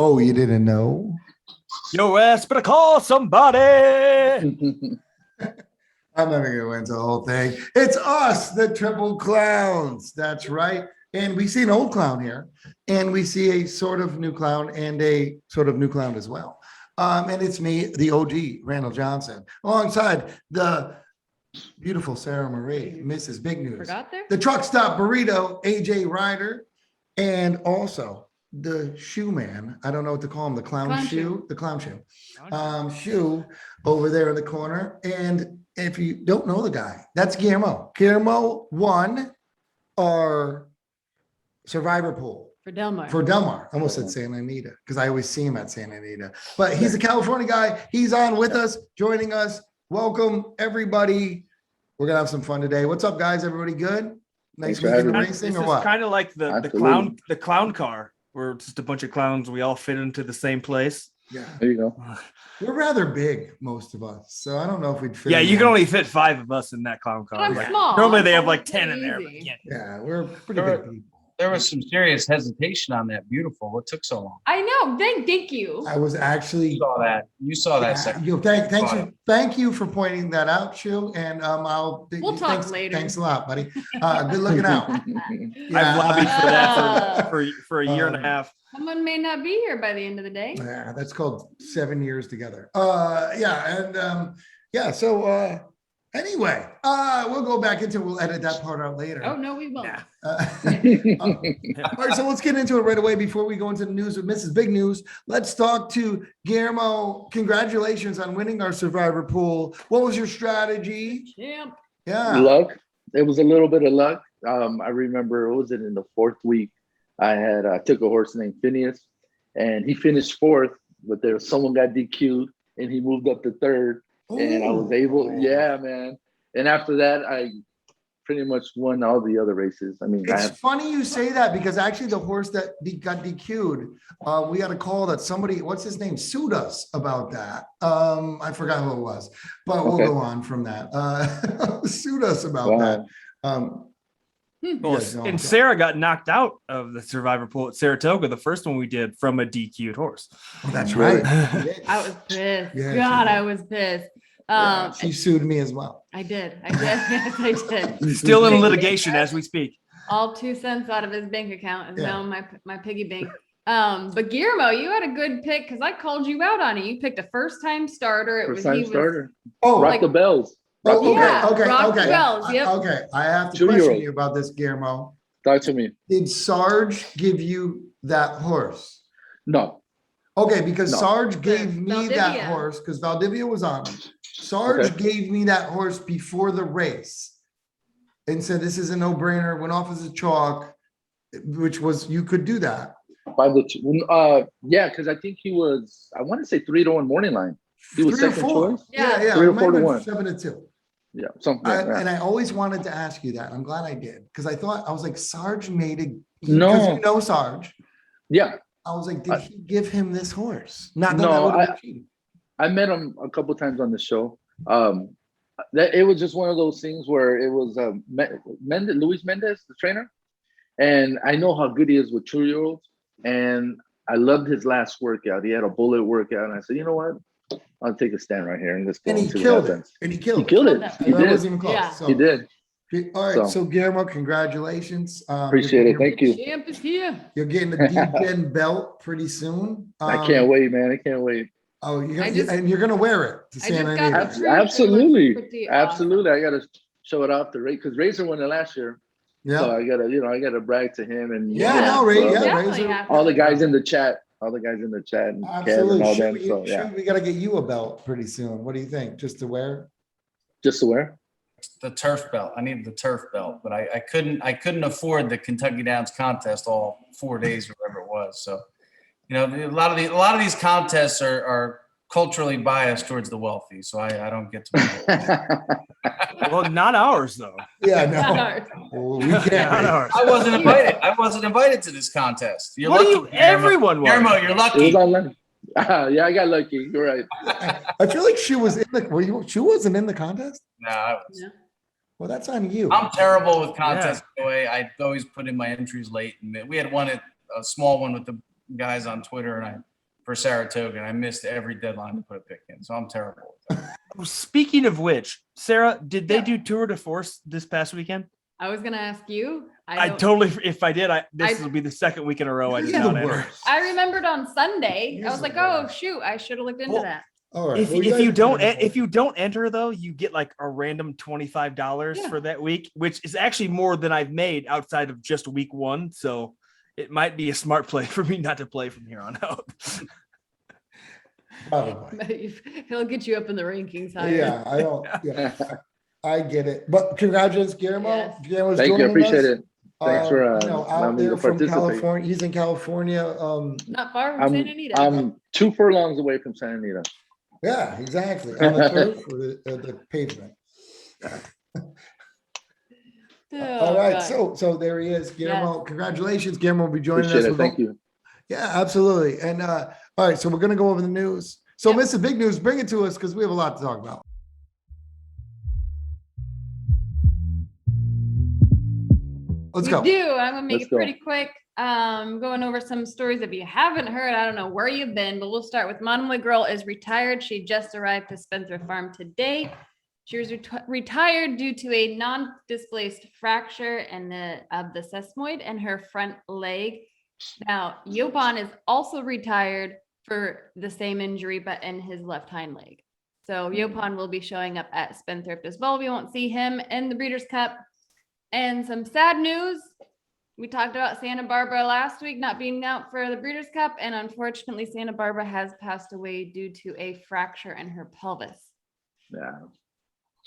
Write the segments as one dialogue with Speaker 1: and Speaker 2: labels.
Speaker 1: Oh, you didn't know?
Speaker 2: Your ass better call somebody.
Speaker 1: I'm not going to go into the whole thing. It's us, the Triple Clowns. That's right. And we see an old clown here, and we see a sort of new clown and a sort of new clown as well. And it's me, the OG, Randall Johnson, alongside the beautiful Sarah Marie, Mrs. Big News.
Speaker 3: Forgot there?
Speaker 1: The truck stop burrito, AJ Ryder, and also the shoe man. I don't know what to call him. The clown shoe. The clown shoe. Shoe over there in the corner. And if you don't know the guy, that's Guillermo. Guillermo won our survivor pool.
Speaker 3: For Del Mar.
Speaker 1: For Del Mar. I almost said Santa Anita because I always see him at Santa Anita. But he's a California guy. He's on with us, joining us. Welcome, everybody. We're going to have some fun today. What's up, guys? Everybody good? Nice weekend of racing or what?
Speaker 2: It's kind of like the clown car. We're just a bunch of clowns. We all fit into the same place.
Speaker 1: Yeah.
Speaker 4: There you go.
Speaker 1: We're rather big, most of us. So I don't know if we'd fit.
Speaker 2: Yeah, you can only fit 5 of us in that clown car.
Speaker 3: I'm small.
Speaker 2: Normally they have like 10 in there.
Speaker 1: Yeah, we're pretty big people.
Speaker 4: There was some serious hesitation on that. Beautiful. What took so long?
Speaker 3: I know. Thank you.
Speaker 1: I was actually.
Speaker 4: You saw that.
Speaker 1: Thank you for pointing that out, Shu. And
Speaker 3: we'll talk later.
Speaker 1: Thanks a lot, buddy. Good looking out.
Speaker 2: I've lobbied for that for a year and a half.
Speaker 3: Someone may not be here by the end of the day.
Speaker 1: Yeah, that's called 7 years together. Anyway, we'll go back into we'll edit that part out later.
Speaker 3: Oh, no, we won't.
Speaker 1: All right, so let's get into it right away before we go into the news with Mrs. Big News. Let's talk to Guillermo. Congratulations on winning our survivor pool. What was your strategy?
Speaker 3: Champ.
Speaker 1: Yeah.
Speaker 4: Luck. It was a little bit of luck. I remember, what was it, in the 4th week, I took a horse named Phineas, and he finished 4th, but someone got DQ'd, and he moved up to 3rd. And I was able, man. And after that, I pretty much won all the other races. I mean,
Speaker 1: it's funny you say that because actually the horse that got DQ'd, we got a call that somebody, what's his name, sued us about that. I forgot who it was, but we'll go on from that. Sued us about that.
Speaker 2: And Sarah got knocked out of the survivor pool at Saratoga, the first one we did, from a DQ'd horse.
Speaker 1: Oh, that's right.
Speaker 3: I was pissed.
Speaker 1: Yeah,
Speaker 3: God, I was pissed.
Speaker 1: She sued me as well.
Speaker 3: I did. Yes, I did.
Speaker 2: Still in litigation as we speak.
Speaker 3: All 2 cents out of his bank account is now my piggy bank. But Guillermo, you had a good pick because I called you out on it. You picked a first-time starter.
Speaker 4: Starter.
Speaker 1: Oh,
Speaker 4: Rock the bells.
Speaker 1: Okay.
Speaker 3: Rock the bells. Yep.
Speaker 1: Okay, I have to question you about this, Guillermo.
Speaker 4: Talk to me.
Speaker 1: Did Sarge give you that horse?
Speaker 4: No.
Speaker 1: Okay, because Sarge gave me that horse because Valdivia was on him. Sarge gave me that horse before the race and said, this is a no-brainer, went off as a chalk, which was, you could do that.
Speaker 4: Because I think he was, I want to say 3-1 morning line. He was second choice.
Speaker 1: Yeah.
Speaker 4: 3 or 4-1.
Speaker 1: 7-2.
Speaker 4: Yeah, something like that.
Speaker 1: And I always wanted to ask you that. I'm glad I did because I was like, Sarge made it.
Speaker 4: No.
Speaker 1: Because you know Sarge.
Speaker 4: Yeah.
Speaker 1: I was like, did he give him this horse? Not that
Speaker 4: I met him a couple times on the show. It was just one of those things where it was Luis Mendez, the trainer, and I know how good he is with 2-year-olds, and I loved his last workout. He had a bullet workout, and I said, you know what? I'll take a stand right here and let's go.
Speaker 1: And he killed it.
Speaker 4: He killed it. He did.
Speaker 1: Wasn't even close.
Speaker 3: Yeah.
Speaker 1: So,
Speaker 4: he did.
Speaker 1: All right. So Guillermo, congratulations.
Speaker 4: Appreciate it. Thank you.
Speaker 3: Champ is here.
Speaker 1: You're getting a Degen belt pretty soon.
Speaker 4: I can't wait, man. I can't wait.
Speaker 1: Oh, and you're gonna wear it to Santa Anita.
Speaker 4: Absolutely. Absolutely. I gotta show it off to Ray because Razor won it last year. Yeah. So I gotta brag to him and
Speaker 1: Razor.
Speaker 4: All the guys in the chat. And
Speaker 1: absolutely.
Speaker 4: And all them,
Speaker 1: we gotta get you a belt pretty soon. What do you think? Just to wear?
Speaker 5: The turf belt. I needed the turf belt, but I couldn't afford the Kentucky Downs contest all 4 days or whatever it was. So, a lot of these contests are culturally biased towards the wealthy, so I don't get to.
Speaker 2: Well, not ours though.
Speaker 1: Yeah, no. Well, we can't.
Speaker 2: Not ours.
Speaker 5: I wasn't invited to this to this. You're lucky.
Speaker 2: Everyone was.
Speaker 5: Guillermo, you're lucky.
Speaker 4: Yeah, I got lucky. You're right.
Speaker 1: I feel like she was in the. She wasn't in the contest.
Speaker 5: No, I was.
Speaker 3: Yeah.
Speaker 1: Well, that's on you.
Speaker 5: I'm terrible with contests. The way I always put in my entries late, and we had a small one with the guys on Twitter, and for Saratoga, and I missed every deadline to put a pick in. So I'm terrible.
Speaker 2: Speaking of which, Sarah, did they do Tour de Force this past weekend?
Speaker 3: I was gonna ask you.
Speaker 2: I
Speaker 3: don't-
Speaker 2: totally, if I did, this will be the second week in a row I did
Speaker 1: You're
Speaker 2: not
Speaker 1: the
Speaker 2: enter.
Speaker 1: worst.
Speaker 3: I remembered on Sunday. I
Speaker 1: Yes,
Speaker 3: was like,
Speaker 1: it
Speaker 3: oh
Speaker 1: was.
Speaker 3: shoot, I should have looked into
Speaker 2: Well,
Speaker 3: that.
Speaker 1: All right.
Speaker 2: If,
Speaker 1: well,
Speaker 2: if
Speaker 1: guys
Speaker 2: you
Speaker 1: are
Speaker 2: don't
Speaker 1: doing
Speaker 2: if you don't enter though, you get like a random $25
Speaker 3: Yeah.
Speaker 2: for that week, which is actually more than I've made outside of just week one. So it might be a smart play for me not to play from here on out.
Speaker 1: Probably.
Speaker 3: He'll get you up in the rankings higher.
Speaker 1: Yeah, I don't. Yeah, I get it. But congratulations, Guillermo.
Speaker 3: Yes.
Speaker 1: Guillermo's
Speaker 4: Thank you. I
Speaker 1: joining
Speaker 4: appreciate
Speaker 1: us.
Speaker 4: it. Thanks for
Speaker 1: You know,
Speaker 4: allowing
Speaker 1: out
Speaker 4: me
Speaker 1: there
Speaker 4: to
Speaker 1: from
Speaker 4: participate.
Speaker 1: California. He's in California.
Speaker 3: Not far from Santa Anita.
Speaker 4: I'm 2 furlongs away from Santa Anita.
Speaker 1: Yeah, exactly. On the turf or the pavement.
Speaker 3: Oh,
Speaker 1: All right,
Speaker 3: God.
Speaker 1: so there he is, Guillermo. Congratulations, Guillermo will be joining
Speaker 4: Appreciate
Speaker 1: us.
Speaker 4: it.
Speaker 1: We're
Speaker 4: Thank
Speaker 1: going-
Speaker 4: you.
Speaker 1: Yeah, absolutely. And all right, so we're gonna go over the news. So,
Speaker 3: Yep.
Speaker 1: Mr. Big News, bring it to us because we have a lot to talk about. Let's
Speaker 3: We
Speaker 1: go.
Speaker 3: do. I'm gonna make
Speaker 4: Let's
Speaker 3: it
Speaker 4: go.
Speaker 3: pretty quick. Going over some stories. If you haven't heard, I don't know where you've been, but we'll start with Monomoy Girl is retired. She just arrived to Spencer Farm today. She was retired due to a non-displaced fracture of the sesamoid and her front leg. Now, Yopon is also retired for the same injury, but in his left hind leg. So Yopon will be showing up at Spendthrift as well. We won't see him in the Breeders' Cup. And some sad news. We talked about Santa Barbara last week not being out for the Breeders' Cup, and unfortunately, Santa Barbara has passed away due to a fracture in her pelvis.
Speaker 4: Yeah,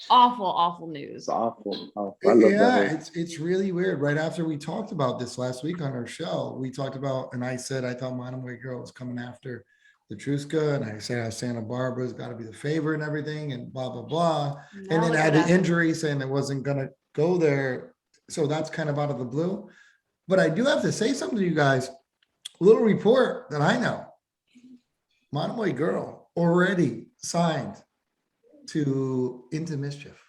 Speaker 3: Awful, awful news.
Speaker 4: it's awful. I love
Speaker 1: Yeah,
Speaker 4: that.
Speaker 1: it's really weird. Right after we talked about this last week on our show, we talked about, and I said I thought Monomoy Girl was coming after the Truska, and I said how Santa Barbara's got to be the favorite and everything, and blah blah blah. And
Speaker 3: Now
Speaker 1: then
Speaker 3: look
Speaker 1: had
Speaker 3: what
Speaker 1: the
Speaker 3: happened.
Speaker 1: injury saying it wasn't gonna go there. So that's kind of out of the blue. But I do have to say something to you guys. A little report that I know. Monomoy Girl already signed to Into Mischief.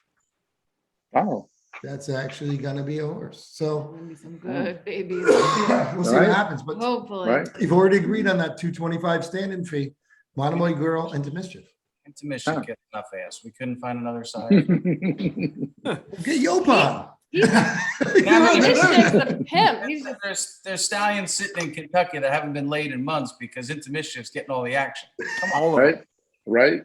Speaker 4: Wow.
Speaker 1: That's actually gonna be a horse. So
Speaker 3: Gonna be some good babies.
Speaker 1: we'll see what
Speaker 4: Right.
Speaker 1: happens. But
Speaker 3: Hopefully.
Speaker 4: Right.
Speaker 1: you've already agreed on that 225 stand-in fee. Monomoy Girl Into Mischief.
Speaker 5: Into Michigan,
Speaker 4: Huh.
Speaker 5: get enough ass. We couldn't find another side.
Speaker 1: Get Yopon.
Speaker 3: He's Mischief's a pimp. He's just
Speaker 5: There's stallions sitting in Kentucky that haven't been laid in months because Into Mischief's getting all the action.
Speaker 2: All of it.
Speaker 4: Right?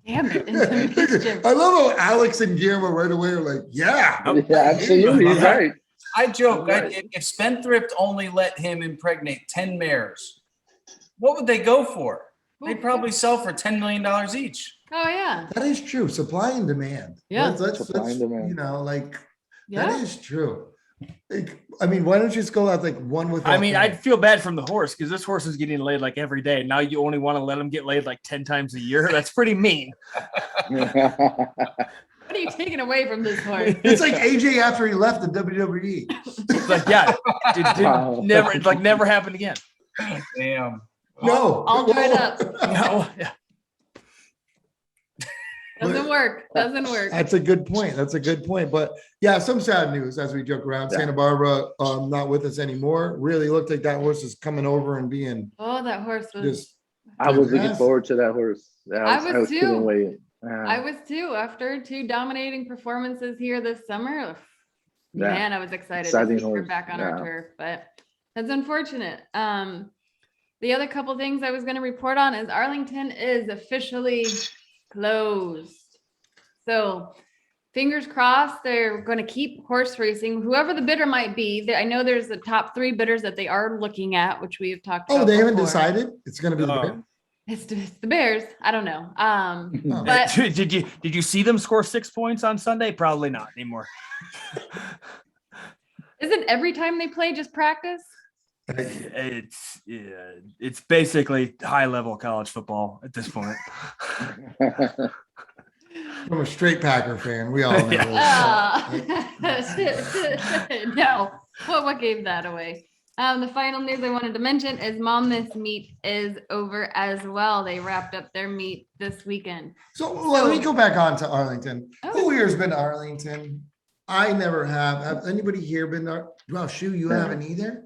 Speaker 3: damn it. Into Mischief.
Speaker 1: I love how Alex and Guillermo right away are like, yeah.
Speaker 4: Yeah, absolutely. He's right.
Speaker 5: I joke,
Speaker 4: Right.
Speaker 5: if Spendthrift only let him impregnate 10 mares, what would they go for? They'd probably sell for $10 million each.
Speaker 3: Oh yeah.
Speaker 1: That is true. Supply and demand.
Speaker 3: Yeah.
Speaker 4: Supply and demand.
Speaker 1: You know, like
Speaker 3: Yeah.
Speaker 1: that is true. Like, I mean, why don't you just go out like one with?
Speaker 2: I mean, I'd fee bad from the horse because this horse is getting laid like every day. Now you only want to let him get laid like 10 times a year. That's pretty mean.
Speaker 3: What are you taking away from this horse?
Speaker 1: It's like AJ after he left the WWE.
Speaker 2: It's like, yeah, never, it's like never happened again.
Speaker 5: Damn.
Speaker 1: No,
Speaker 3: All dried up.
Speaker 2: No, yeah.
Speaker 3: Doesn't work. Doesn't work.
Speaker 1: That's a good point. That's a good point. But yeah, some sad news as we joke around.
Speaker 4: Yeah.
Speaker 1: Santa Barbara not with us anymore. Really looked like that horse is coming over and being
Speaker 3: Oh, that horse was.
Speaker 1: just
Speaker 4: I was looking
Speaker 1: Yes.
Speaker 4: forward to that horse.
Speaker 3: I was too.
Speaker 4: couldn't wait.
Speaker 3: I was too. After 2 dominating performances here this summer,
Speaker 4: Yeah.
Speaker 3: man, I was excited
Speaker 4: Exciting
Speaker 3: to see her
Speaker 4: horse.
Speaker 3: back on our
Speaker 4: Yeah.
Speaker 3: turf. But that's unfortunate. The other couple things I was going to report on is Arlington is officially closed. So fingers crossed they're going to keep horse racing, whoever the bidder might be. I know there's the top 3 bidders that they are looking at, which we have talked about.
Speaker 1: oh, they haven't
Speaker 3: before.
Speaker 1: decided. It's gonna be the
Speaker 2: Oh.
Speaker 1: Bears?
Speaker 3: It's the Bears. I don't know.
Speaker 1: Oh.
Speaker 3: But
Speaker 2: Did you see them score 6 points on Sunday? Probably not anymore.
Speaker 3: isn't every time they play just practice?
Speaker 2: It's basically high level college football at this point.
Speaker 1: I'm a straight Packer fan. We all know.
Speaker 2: Yeah.
Speaker 3: No, what gave that away? The final news I wanted to mention is Monmouth meet is over as well. They wrapped up their meet this weekend.
Speaker 1: So let me go back on to Arlington.
Speaker 3: Oh.
Speaker 1: Who here's been to Arlington? I never have. Have anybody here been there? Well, Shu, you haven't either.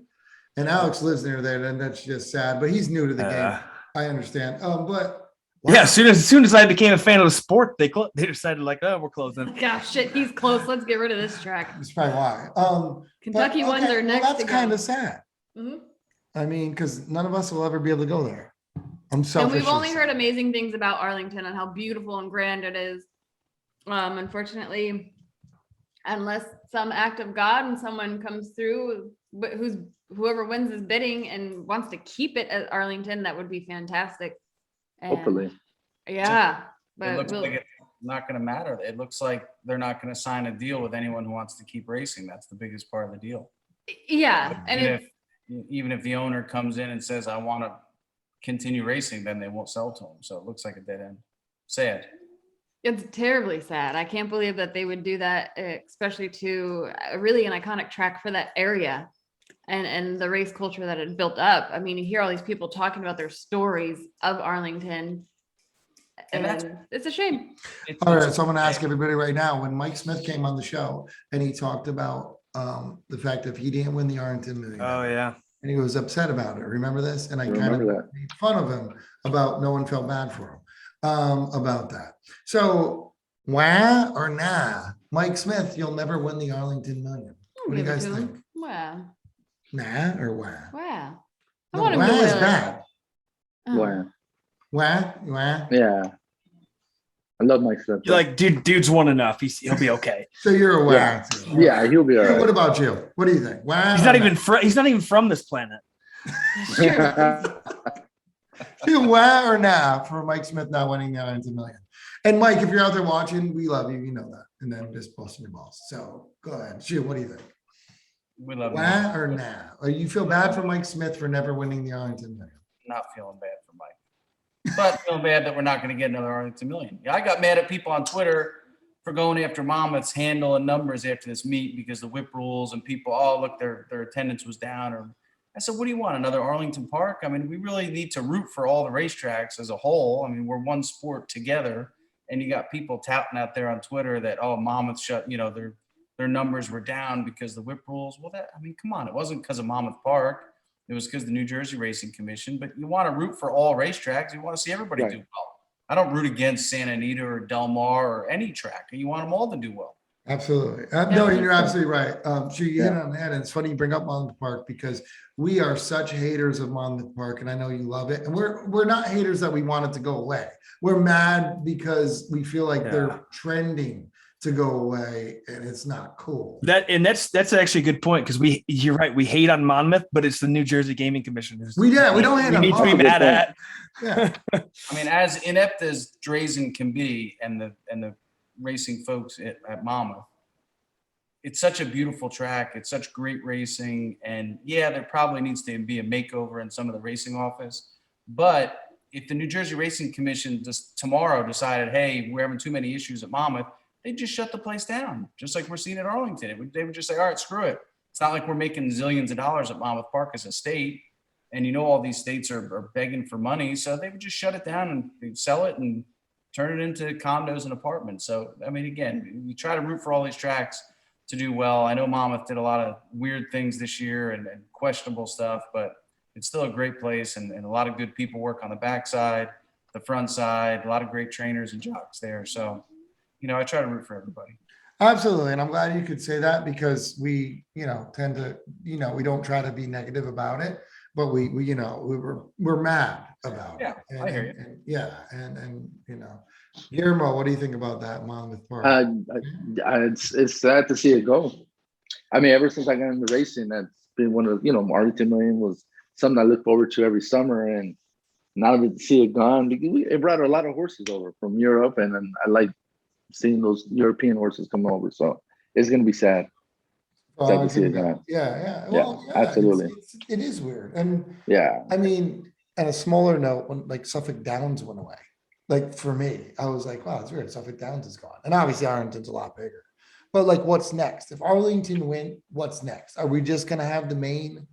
Speaker 1: And Alex lives near there, and that's just sad. But he's new to the game. I understand. But
Speaker 2: Yeah, as soon as I became a fan of the sport, they decided like, oh, we're closing.
Speaker 3: Gosh, shit, he's close. Let's get rid of this track.
Speaker 1: that's probably why.
Speaker 3: Kentucky
Speaker 1: but,
Speaker 3: ones
Speaker 1: okay,
Speaker 3: are next
Speaker 1: That's
Speaker 3: to go.
Speaker 1: kind of sad.
Speaker 3: Mhm.
Speaker 1: I mean, because none of us will ever be able to go there. I'm
Speaker 3: And
Speaker 1: selfish.
Speaker 3: we've only heard amazing things about Arlington and how beautiful and grand it is. Unfortunately, unless some act of God and someone comes through, but whoever wins is bidding and wants to keep it at Arlington, that would be fantastic. And
Speaker 4: Hopefully.
Speaker 3: yeah,
Speaker 5: It
Speaker 3: but
Speaker 5: looks like it's not going to matter. It looks like they're not going to sign a deal with anyone who wants to keep racing. That's the biggest part of the deal.
Speaker 3: yeah, and
Speaker 5: Even if the owner comes in and says, I want to continue racing, then they won't sell to him. So it looks like a dead end. Sad.
Speaker 3: it's terribly sad. I can't believe that they would do that, especially to really an iconic track for that area and the race culture that had built up. I mean, you hear all these people talking about their stories of Arlington, and it's a shame.
Speaker 1: All right, so I'm going to ask everybody right now. When Mike Smith came on the show and he talked about the fact that he didn't win the Arlington Million,
Speaker 2: Oh yeah.
Speaker 1: and he was upset about it. Remember this? And I kind of
Speaker 4: Remember that.
Speaker 1: made fun of him about no one felt bad for him about that. So, wah or nah, Mike Smith, you'll never win the Arlington Million. What do you
Speaker 3: Give it
Speaker 1: guys
Speaker 3: to
Speaker 1: think?
Speaker 3: him. Wow,
Speaker 1: Nah or wah?
Speaker 3: wow. I
Speaker 1: No,
Speaker 3: want him
Speaker 1: wah
Speaker 3: to
Speaker 1: is
Speaker 3: win.
Speaker 1: bad.
Speaker 3: Oh.
Speaker 4: Wow.
Speaker 1: Wah.
Speaker 4: Yeah. I love Mike Smith.
Speaker 2: You're like, dude's won enough. He'll be okay.
Speaker 1: So you're a wah.
Speaker 4: Yeah.
Speaker 1: too.
Speaker 4: Yeah, he'll be all
Speaker 1: What
Speaker 4: right.
Speaker 1: about you? What do you think? Wah
Speaker 2: He's
Speaker 1: or
Speaker 2: not
Speaker 1: nah?
Speaker 2: even from this planet.
Speaker 1: You wah or nah for Mike Smith not winning the Arlington Million? And Mike, if you're out there watching, we love you. You know that. And then just busting your balls. So go ahead. Shoot, what do you think?
Speaker 5: We love
Speaker 1: Wah
Speaker 5: him.
Speaker 1: or nah? Or you feel bad for Mike Smith for never winning the Arlington Million?
Speaker 5: Not feeling bad for Mike, but feeling bad that we're not going to get another Arlington Million. Yeah, I got mad at people on Twitter for going after Monmouth's handle and numbers after this meet because the whip rules and people, oh, look, their attendance was down. Or I said, what do you want? Another Arlington Park? I mean, we really need to root for all the racetracks as a whole. I mean, we're one sport together. And you got people touting out there on Twitter that, oh, Monmouth shut, their numbers were down because the whip rules. Well, come on, it wasn't because of Monmouth Park. It was because of the New Jersey Racing Commission. But you want to root for all racetracks. You want to see everybody do well. I don't root against Santa Anita or Del Mar or any track. You want them all to do well.
Speaker 1: Absolutely. No, you're absolutely right. So you hit on that. And it's funny you bring up Monmouth Park because we are such haters of Monmouth Park, and I know you love it. And we're not haters that we want it to go away. We're mad because we feel like they're trending to go away, and it's not cool.
Speaker 2: That's actually a good point because you're right. We hate on Monmouth, but it's the New Jersey Gaming Commission.
Speaker 1: We don't hate on
Speaker 2: need to be
Speaker 1: Monmouth.
Speaker 2: mad at.
Speaker 1: Yeah.
Speaker 5: I mean, as inept as Drazen can be and the racing folks at Monmouth, it's such a beautiful track. It's such great racing. And yeah, there probably needs to be a makeover in some of the racing office. But if the New Jersey Racing Commission just tomorrow decided, hey, we're having too many issues at Monmouth, they'd just shut the place down, just like we're seeing at Arlington. They would just say, all right, screw it. It's not like we're making zillions of dollars at Monmouth Park as a state. And all these states are begging for money. So they would just shut it down and they'd sell it and turn it into condos and apartments. So, I mean, again, we try to root for all these tracks to do well. I know Monmouth did a lot of weird things this year and questionable stuff, but it's still a great place. And a lot of good people work on the backside, the front side, a lot of great trainers and jocks there. So, I try to root for everybody.
Speaker 1: Absolutely. And I'm glad you could say that because we, tend to, we don't try to be negative about it, but we're mad about it.
Speaker 5: Yeah, I hear you.
Speaker 1: And Guillermo, what do you think about that Monmouth Park?
Speaker 4: It's sad to see it go. I mean, ever since I got into racing, that's been one of, Arlington Million was something I look forward to every summer. And now to see it gone, it brought a lot of horses over from Europe. And then I like seeing those European horses come over. So it's going to be sad. Sad to see it gone.
Speaker 1: Yeah.
Speaker 4: Well, absolutely.
Speaker 1: It is weird. And
Speaker 4: yeah,
Speaker 1: I mean, on a smaller note, when like Suffolk Downs went away, like for me, I was like, wow, it's weird. Suffolk Downs is gone. And obviously Arlington's a lot bigger. But like, what's next? If Arlington win, what's next? Are we just gonna have the main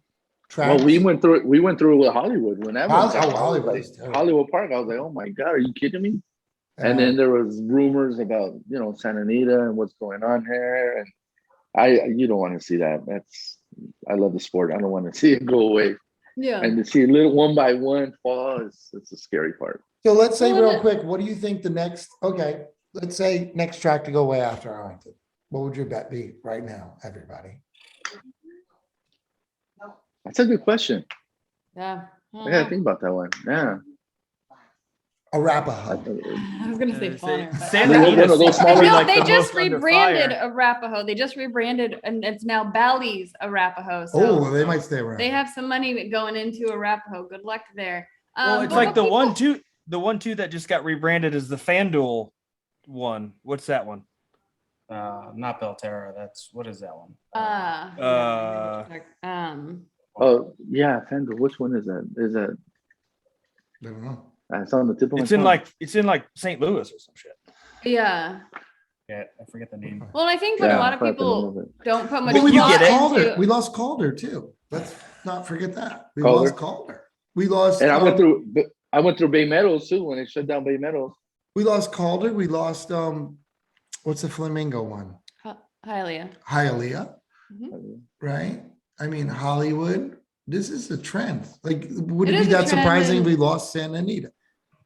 Speaker 1: track?
Speaker 4: well, we went through it with Hollywood when that was
Speaker 1: Hollywood.
Speaker 4: Hollywood Park. I was like, oh my God, are you kidding me? And then there was rumors about, Santa Anita and what's going on here. And you don't want to see that. I love the sport. I don't want to see it go away.
Speaker 3: Yeah.
Speaker 4: And to see little one by one fall it's a scary part.
Speaker 1: So let's say
Speaker 3: Well,
Speaker 1: real quick, what do you think the next, okay, let's say next track to go away after Arlington. What would your bet be right now, everybody?
Speaker 4: That's a good question.
Speaker 3: Yeah.
Speaker 4: I gotta think about that one. Yeah.
Speaker 1: Arapahoe.
Speaker 3: I was gonna say funner. but-
Speaker 2: Santa
Speaker 4: One
Speaker 2: Anita
Speaker 4: of those
Speaker 2: seems to
Speaker 4: smaller-
Speaker 2: be
Speaker 3: No,
Speaker 2: like
Speaker 3: they
Speaker 2: the
Speaker 3: just
Speaker 2: most under
Speaker 3: rebranded
Speaker 2: fire.
Speaker 3: Arapahoe. They just rebranded, and it's now Bally's Arapahoe. So
Speaker 1: Oh, they might stay around.
Speaker 3: they have some money going into Arapahoe. Good luck there.
Speaker 2: Well, it's
Speaker 3: but
Speaker 2: like
Speaker 3: what
Speaker 2: the
Speaker 3: people-
Speaker 2: one two that just got rebranded as the FanDuel one. What's that one?
Speaker 5: Not Belterra. That's what is that one?
Speaker 4: Oh yeah, Fender. Which one is that? Is that
Speaker 1: I don't know.
Speaker 4: it's on the tip of my
Speaker 2: It's in
Speaker 4: tongue.
Speaker 2: like St. Louis or some shit.
Speaker 3: Yeah.
Speaker 5: Yeah, I forget the name.
Speaker 3: Well, I think what a
Speaker 4: Yeah,
Speaker 3: lot of
Speaker 4: probably a little
Speaker 3: people
Speaker 4: bit.
Speaker 3: don't put much
Speaker 1: Well, we
Speaker 2: You
Speaker 1: lost
Speaker 2: get it.
Speaker 1: Calder.
Speaker 3: into.
Speaker 1: We lost Calder too. Let's not forget that. We
Speaker 4: Calder.
Speaker 1: lost Calder. We lost.
Speaker 4: And I went through Bay Meadows too when they shut down Bay Meadows.
Speaker 1: We lost Calder. We lost what's the flamingo one?
Speaker 3: Hialeah.
Speaker 1: Hialeah,
Speaker 3: Mhm.
Speaker 1: right? I mean Hollywood. This is a trend. Like, would
Speaker 3: It
Speaker 1: it
Speaker 3: is
Speaker 1: be
Speaker 3: a
Speaker 1: that
Speaker 3: trend,
Speaker 1: surprising
Speaker 3: and-
Speaker 1: we lost Santa Anita?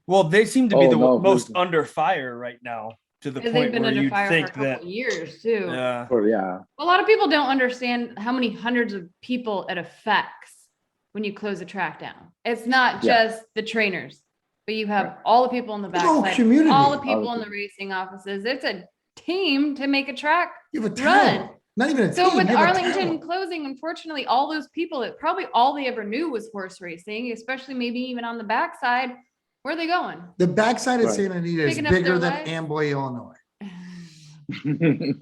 Speaker 2: Well, they seem to be
Speaker 4: Oh,
Speaker 2: the
Speaker 4: no,
Speaker 2: most
Speaker 4: listen.
Speaker 2: under fire right now, to the
Speaker 3: Because they've
Speaker 2: point
Speaker 3: been
Speaker 2: where
Speaker 3: under
Speaker 2: you'd
Speaker 3: fire for a
Speaker 2: think
Speaker 3: couple
Speaker 2: that.
Speaker 3: years too.
Speaker 2: Yeah.
Speaker 4: Or yeah.
Speaker 3: A lot of people don't understand how many hundreds of people it affects when you close a track down. It's not
Speaker 4: Yeah.
Speaker 3: just the trainers, but you have
Speaker 4: Right.
Speaker 3: all the people in the
Speaker 1: The whole
Speaker 3: backside,
Speaker 1: community.
Speaker 3: all the
Speaker 4: All
Speaker 3: people
Speaker 4: the
Speaker 3: in the racing offices. It's a team to make a track.
Speaker 1: You have a
Speaker 3: Run.
Speaker 1: town. Not even a
Speaker 3: So
Speaker 1: team.
Speaker 3: with
Speaker 1: you have a
Speaker 3: Arlington
Speaker 1: town.
Speaker 3: closing, unfortunately, all those people that probably all they ever knew was horse racing, especially maybe even on the backside, where are they going?
Speaker 1: The backside of
Speaker 4: Right.
Speaker 1: Santa Anita is
Speaker 3: Picking up their
Speaker 1: bigger than
Speaker 3: life?
Speaker 1: Amboy, Illinois.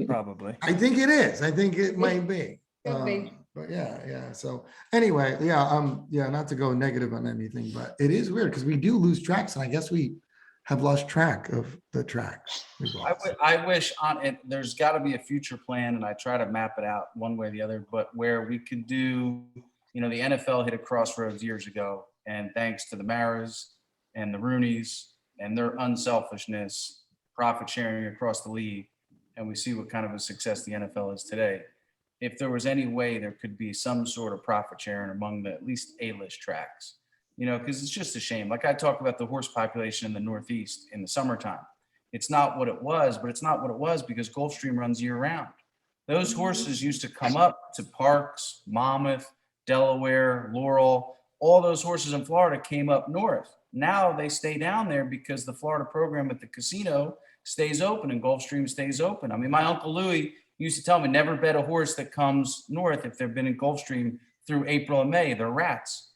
Speaker 2: Probably.
Speaker 1: I think it is. I think it might be.
Speaker 3: Could be.
Speaker 1: But yeah. So anyway, yeah, not to go negative on anything, but it is weird because we do lose tracks, and I guess we have lost track of the tracks. we've lost.
Speaker 5: I wish on it, there's got to be a future plan, and I try to map it out one way or the other, but where we could do, the NFL hit a crossroads years ago, and thanks to the Maras and the Rooneys and their unselfishness, profit sharing across the league, and we see what kind of a success the NFL is today. If there was any way there could be some sort of profit sharing among the at least A-list tracks, because it's just a shame. Like I talk about the horse population in the Northeast in the summertime. It's not what it was, but it's not what it was because Gulfstream runs year round. Those horses used to come up to Parks, Monmouth, Delaware, Laurel. All those horses in Florida came up north. Now they stay down there because the Florida program at the casino stays open and Gulfstream stays open. I mean, my Uncle Louis used to tell me, never bet a horse that comes north if they've been in Gulfstream through April and May. They're rats.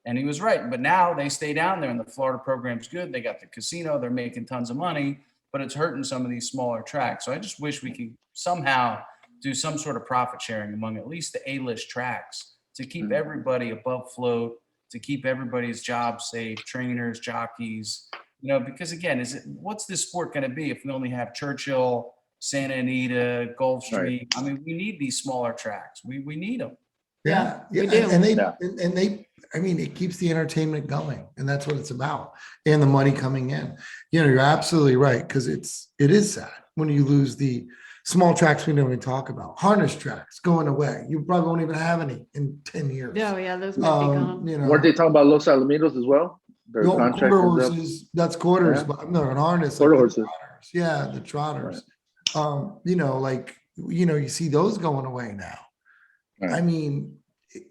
Speaker 5: And he was right. But now they stay down there and the Florida program's good. They got the casino. They're making tons of money, but it's hurting some of these smaller tracks. So I just wish we could somehow do some sort of profit sharing among at least the A-list tracks to keep everybody above float, to keep everybody's job safe, trainers, jockeys, because again, what's this sport going to be if we only have Churchill, Santa Anita, Gulfstream?
Speaker 4: Right.
Speaker 5: I mean, we need these smaller tracks. We need them.
Speaker 1: Yeah,
Speaker 3: we do.
Speaker 1: And they,
Speaker 4: Yeah.
Speaker 1: and they, I mean, it keeps the entertainment going, and that's what it's about, and the money coming in. You're absolutely right, because it is sad when you lose the small tracks we don't even talk about. Harness tracks going away. You probably won't even have any in 10 years.
Speaker 3: Oh yeah, those might be gone.
Speaker 4: Weren't they talking about Los Alamitos as well? Their
Speaker 1: No,
Speaker 4: contract
Speaker 1: quarter
Speaker 4: is up.
Speaker 1: horses, that's quarters,
Speaker 4: Yeah.
Speaker 1: but no, an harness.
Speaker 4: Quarter
Speaker 1: like the
Speaker 4: horses.
Speaker 1: trotters. Yeah, the trotters. You see those going away now.
Speaker 4: Right.
Speaker 1: I mean,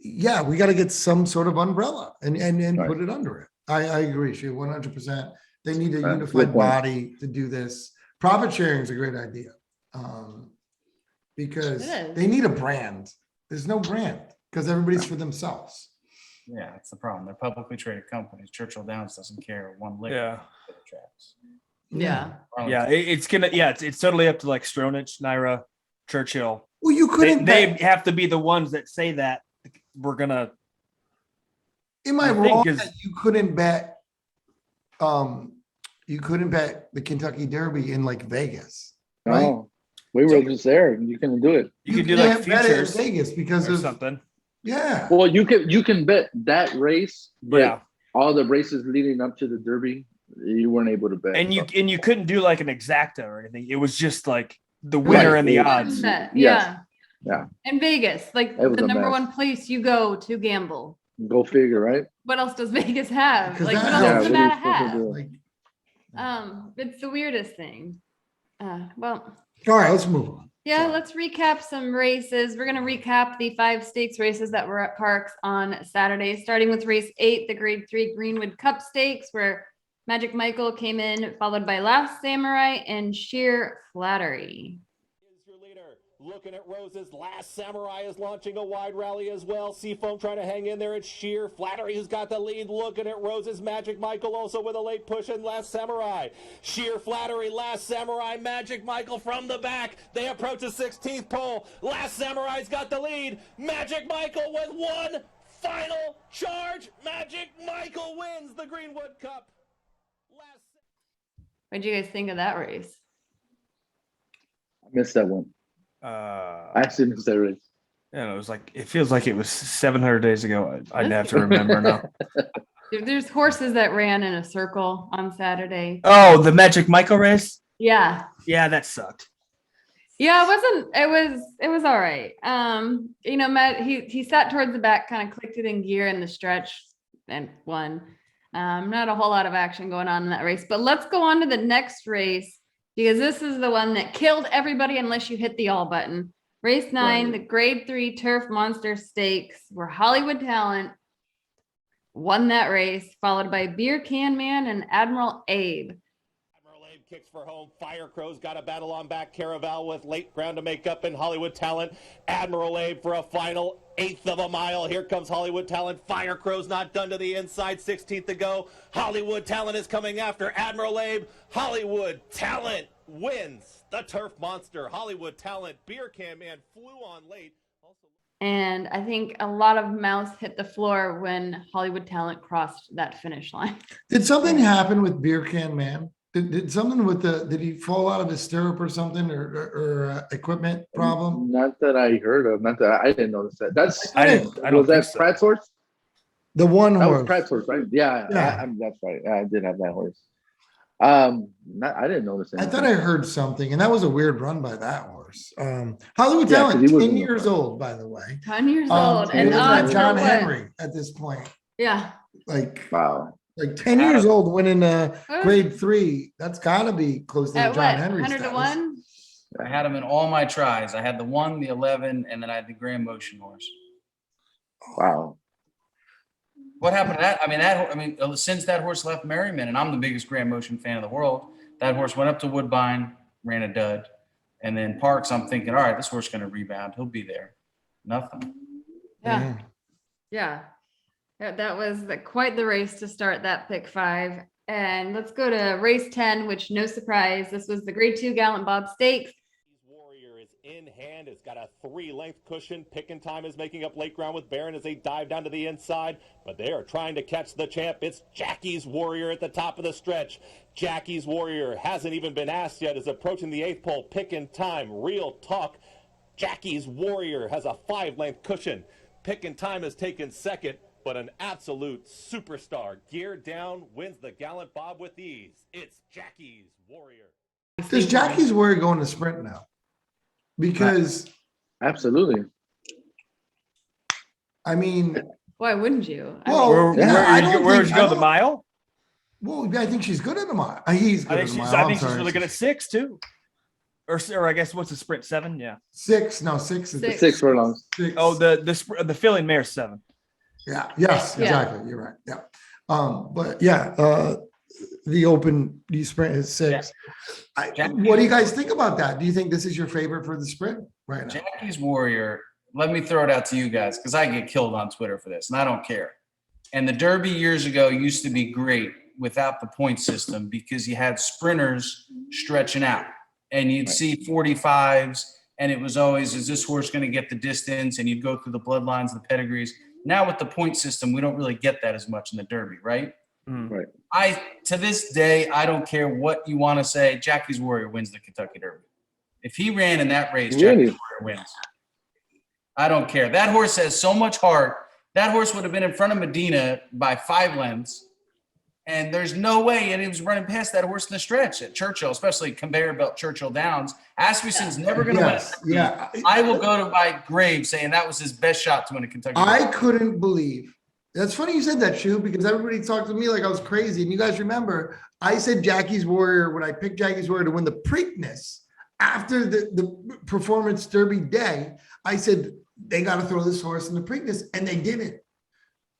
Speaker 1: yeah, we got to get some sort of umbrella and
Speaker 4: Right.
Speaker 1: put it under it. I agree, she 100%. They need a
Speaker 4: Right.
Speaker 1: unified
Speaker 4: Good point.
Speaker 1: body to do this. Profit sharing is a great idea. Because
Speaker 3: It is.
Speaker 1: they need a brand. There's no brand because everybody's for themselves.
Speaker 5: Yeah, that's the problem. They're publicly traded companies. Churchill Downs doesn't care one lick
Speaker 2: Yeah.
Speaker 5: for the tracks.
Speaker 3: Yeah.
Speaker 2: Yeah. It's totally up to like Stronach, Naira, Churchill.
Speaker 1: Well, you
Speaker 2: They,
Speaker 1: couldn't
Speaker 2: they
Speaker 1: bet.
Speaker 2: have to be the ones that say that we're gonna.
Speaker 1: Am I
Speaker 2: the thing
Speaker 1: wrong
Speaker 2: is-
Speaker 1: that you couldn't bet? You couldn't bet the Kentucky Derby in like Vegas, right?
Speaker 4: No, we were just there. You couldn't do it.
Speaker 2: You could do like
Speaker 1: can't bet it in
Speaker 2: futures
Speaker 1: Vegas because
Speaker 2: or
Speaker 1: of
Speaker 2: something.
Speaker 1: yeah.
Speaker 4: Well, you can bet that race, but
Speaker 2: Yeah.
Speaker 4: all the races leading up to the Derby, you weren't able to bet.
Speaker 2: And you couldn't do like an exacta or anything. It was just like the
Speaker 4: Right.
Speaker 2: winner and the
Speaker 4: Yeah.
Speaker 2: odds.
Speaker 3: Bet,
Speaker 4: Yes.
Speaker 3: Yeah.
Speaker 4: Yeah.
Speaker 3: In Vegas, like
Speaker 4: It was
Speaker 3: the
Speaker 4: a
Speaker 3: number
Speaker 4: mess.
Speaker 3: one place you go to gamble
Speaker 4: Go figure, right?
Speaker 3: What else does Vegas have?
Speaker 1: 'Cause
Speaker 3: Like, what
Speaker 1: that-
Speaker 3: else
Speaker 1: Yeah,
Speaker 3: does
Speaker 4: what
Speaker 3: Nevada
Speaker 4: are you supposed to
Speaker 3: have?
Speaker 4: do?
Speaker 1: Like,
Speaker 3: It's the weirdest thing. Well,
Speaker 1: all right, let's move on.
Speaker 3: yeah,
Speaker 1: Sorry.
Speaker 3: let's recap some races. We're going to recap the 5 stakes races that were at Parks on Saturday, starting with race 8, the grade 3 Greenwood Cup Stakes, where Magic Michael came in, followed by Last Samurai and Sheer Flattery.
Speaker 6: Is your leader. Looking at Rose's Last Samurai is launching a wide rally as well. Seafoam trying to hang in there. It's Sheer Flattery who's got the lead. Looking at Rose's Magic Michael also with a late push in Last Samurai. Sheer Flattery, Last Samurai, Magic Michael from the back. They approach the 16th pole. Last Samurai's got the lead. Magic Michael with one final charge. Magic Michael wins the Greenwood Cup.
Speaker 3: What'd you guys think of that race?
Speaker 4: I missed that one. I actually missed that race.
Speaker 2: It was like, it feels like it was 700 days ago. I'd have to remember now.
Speaker 3: There's horses that ran in a circle on Saturday.
Speaker 2: Oh, the Magic Michael race?
Speaker 3: Yeah.
Speaker 2: Yeah, that sucked.
Speaker 3: Yeah, it was all right. Matt, he sat towards the back, kind of clicked it in gear in the stretch and won. Not a whole lot of action going on in that race, but let's go on to the next race because this is the one that killed everybody unless you hit the all button. Race 9,
Speaker 4: Right.
Speaker 3: the grade 3 Turf Monster Stakes, where Hollywood Talent won that race, followed by Beer Can Man and Admiral Abe.
Speaker 6: Admiral Abe kicks for home. Fire Crow's got a battle on back. Caraval with late ground to make up in Hollywood Talent. Admiral Abe for a final 1/8 of a mile. Here comes Hollywood Talent. Fire Crow's not done to the inside. 16th to go. Hollywood Talent is coming after Admiral Abe. Hollywood Talent wins the Turf Monster. Hollywood Talent. Beer Can Man flew on late.
Speaker 3: And I think a lot of mouths hit the floor when Hollywood Talent crossed that finish line.
Speaker 1: Did something happen with Beer Can Man? Did something with did he fall out of his stirrup or something or equipment problem?
Speaker 4: Not that I heard of. Not that I didn't notice that.
Speaker 2: I don't
Speaker 4: was that
Speaker 2: think so.
Speaker 4: Pratt's horse?
Speaker 1: The one
Speaker 4: That was
Speaker 1: horse.
Speaker 4: Pratt's horse, right? Yeah,
Speaker 1: Yeah.
Speaker 4: that's right. I did have that horse. I didn't notice
Speaker 1: I
Speaker 4: anything.
Speaker 1: thought I heard something, and that was a weird run by that horse. Hollywood
Speaker 4: Yeah, 'cause
Speaker 1: Talent,
Speaker 4: he was
Speaker 1: 10
Speaker 4: in the
Speaker 1: years
Speaker 4: front.
Speaker 1: old, by the way.
Speaker 3: 10 years old.
Speaker 1: He
Speaker 3: And
Speaker 1: was
Speaker 3: odds
Speaker 1: like John
Speaker 3: are what?
Speaker 1: Henry at this point.
Speaker 3: Yeah.
Speaker 1: Like
Speaker 4: Wow.
Speaker 1: 10 years old, winning
Speaker 3: Huh?
Speaker 1: grade 3. That's got to be close to the
Speaker 3: At
Speaker 1: John
Speaker 3: what?
Speaker 1: Henry
Speaker 3: 100 to
Speaker 1: status.
Speaker 3: 1?
Speaker 5: I had them in all my tries. I had the 1, the 11, and then I had the Grand Motion horse.
Speaker 4: Wow.
Speaker 5: What happened to that? Since that horse left Merriman, and I'm the biggest Grand Motion fan in the world, that horse went up to Woodbine, ran a dud. And then Parks, I'm thinking, all right, this horse is going to rebound. He'll be there. Nothing.
Speaker 3: Yeah. Yeah. That was quite the race to start that pick 5. And let's go to race 10, which no surprise, this was the grade 2 Gallant Bob Stakes.
Speaker 6: Warrior is in hand. It's got a 3-length cushion. Picking time is making up late ground with Barron as they dive down to the inside, but they are trying to catch the champ. It's Jackie's Warrior at the top of the stretch. Jackie's Warrior hasn't even been asked yet, is approaching the 8th pole. Picking time, real talk. Jackie's Warrior has a 5-length cushion. Picking time has taken second, but an absolute superstar. Geared down, wins the Gallant Bob with ease. It's Jackie's Warrior.
Speaker 1: Does Jackie's Warrior go in the sprint now? Because,
Speaker 4: Absolutely.
Speaker 1: I mean,
Speaker 3: Why wouldn't you?
Speaker 1: Well,
Speaker 2: Where
Speaker 1: yeah,
Speaker 2: would you go? The mile?
Speaker 1: well, I think she's good at the mile. He's good
Speaker 2: I
Speaker 1: at
Speaker 2: think
Speaker 1: the
Speaker 2: she's.
Speaker 1: mile.
Speaker 2: I think
Speaker 1: I'm
Speaker 2: she's
Speaker 1: sorry.
Speaker 2: really good at 6 too. Or I guess what's the sprint? 7? Yeah.
Speaker 1: 6. No, 6 is
Speaker 3: Six.
Speaker 4: 6 furlongs.
Speaker 1: 6.
Speaker 2: Oh, the filling mare 7.
Speaker 1: Yeah. Yes.
Speaker 3: Yeah.
Speaker 1: Exactly. You're right. Yeah. But yeah, the sprint is 6. What do you guys think about that? Do you think this is your favorite for the sprint right now?
Speaker 5: Jackie's Warrior, let me throw it out to you guys because I get killed on Twitter for this, and I don't care. And the Derby years ago used to be great without the point system because you had sprinters stretching out, and you'd see 45s, and it was always, is this horse going to get the distance? And you'd go through the bloodlines, the pedigrees. Now with the point system, we don't really get that as much in the Derby, right?
Speaker 4: Right.
Speaker 5: To this day, I don't care what you want to say. Jackie's Warrior wins the Kentucky Derby. If he ran in that race,
Speaker 4: Really?
Speaker 5: Jackie's Warrior wins. I don't care. That horse has so much heart. That horse would have been in front of Medina by 5 lengths. And there's no way. And he was running past that horse in the stretch at Churchill, especially conveyor belt Churchill Downs. Asmussen's never going to
Speaker 1: Yes.
Speaker 5: win.
Speaker 1: Yeah.
Speaker 5: I will go to my grave saying that was his best shot to win a Kentucky Derby.
Speaker 1: I couldn't believe That's funny you said that, Shu, because everybody talked to me like I was crazy. And you guys remember, I said Jackie's Warrior when I picked Jackie's Warrior to win the Preakness after the performance derby day. I said they got to throw this horse in the Preakness, and they didn't.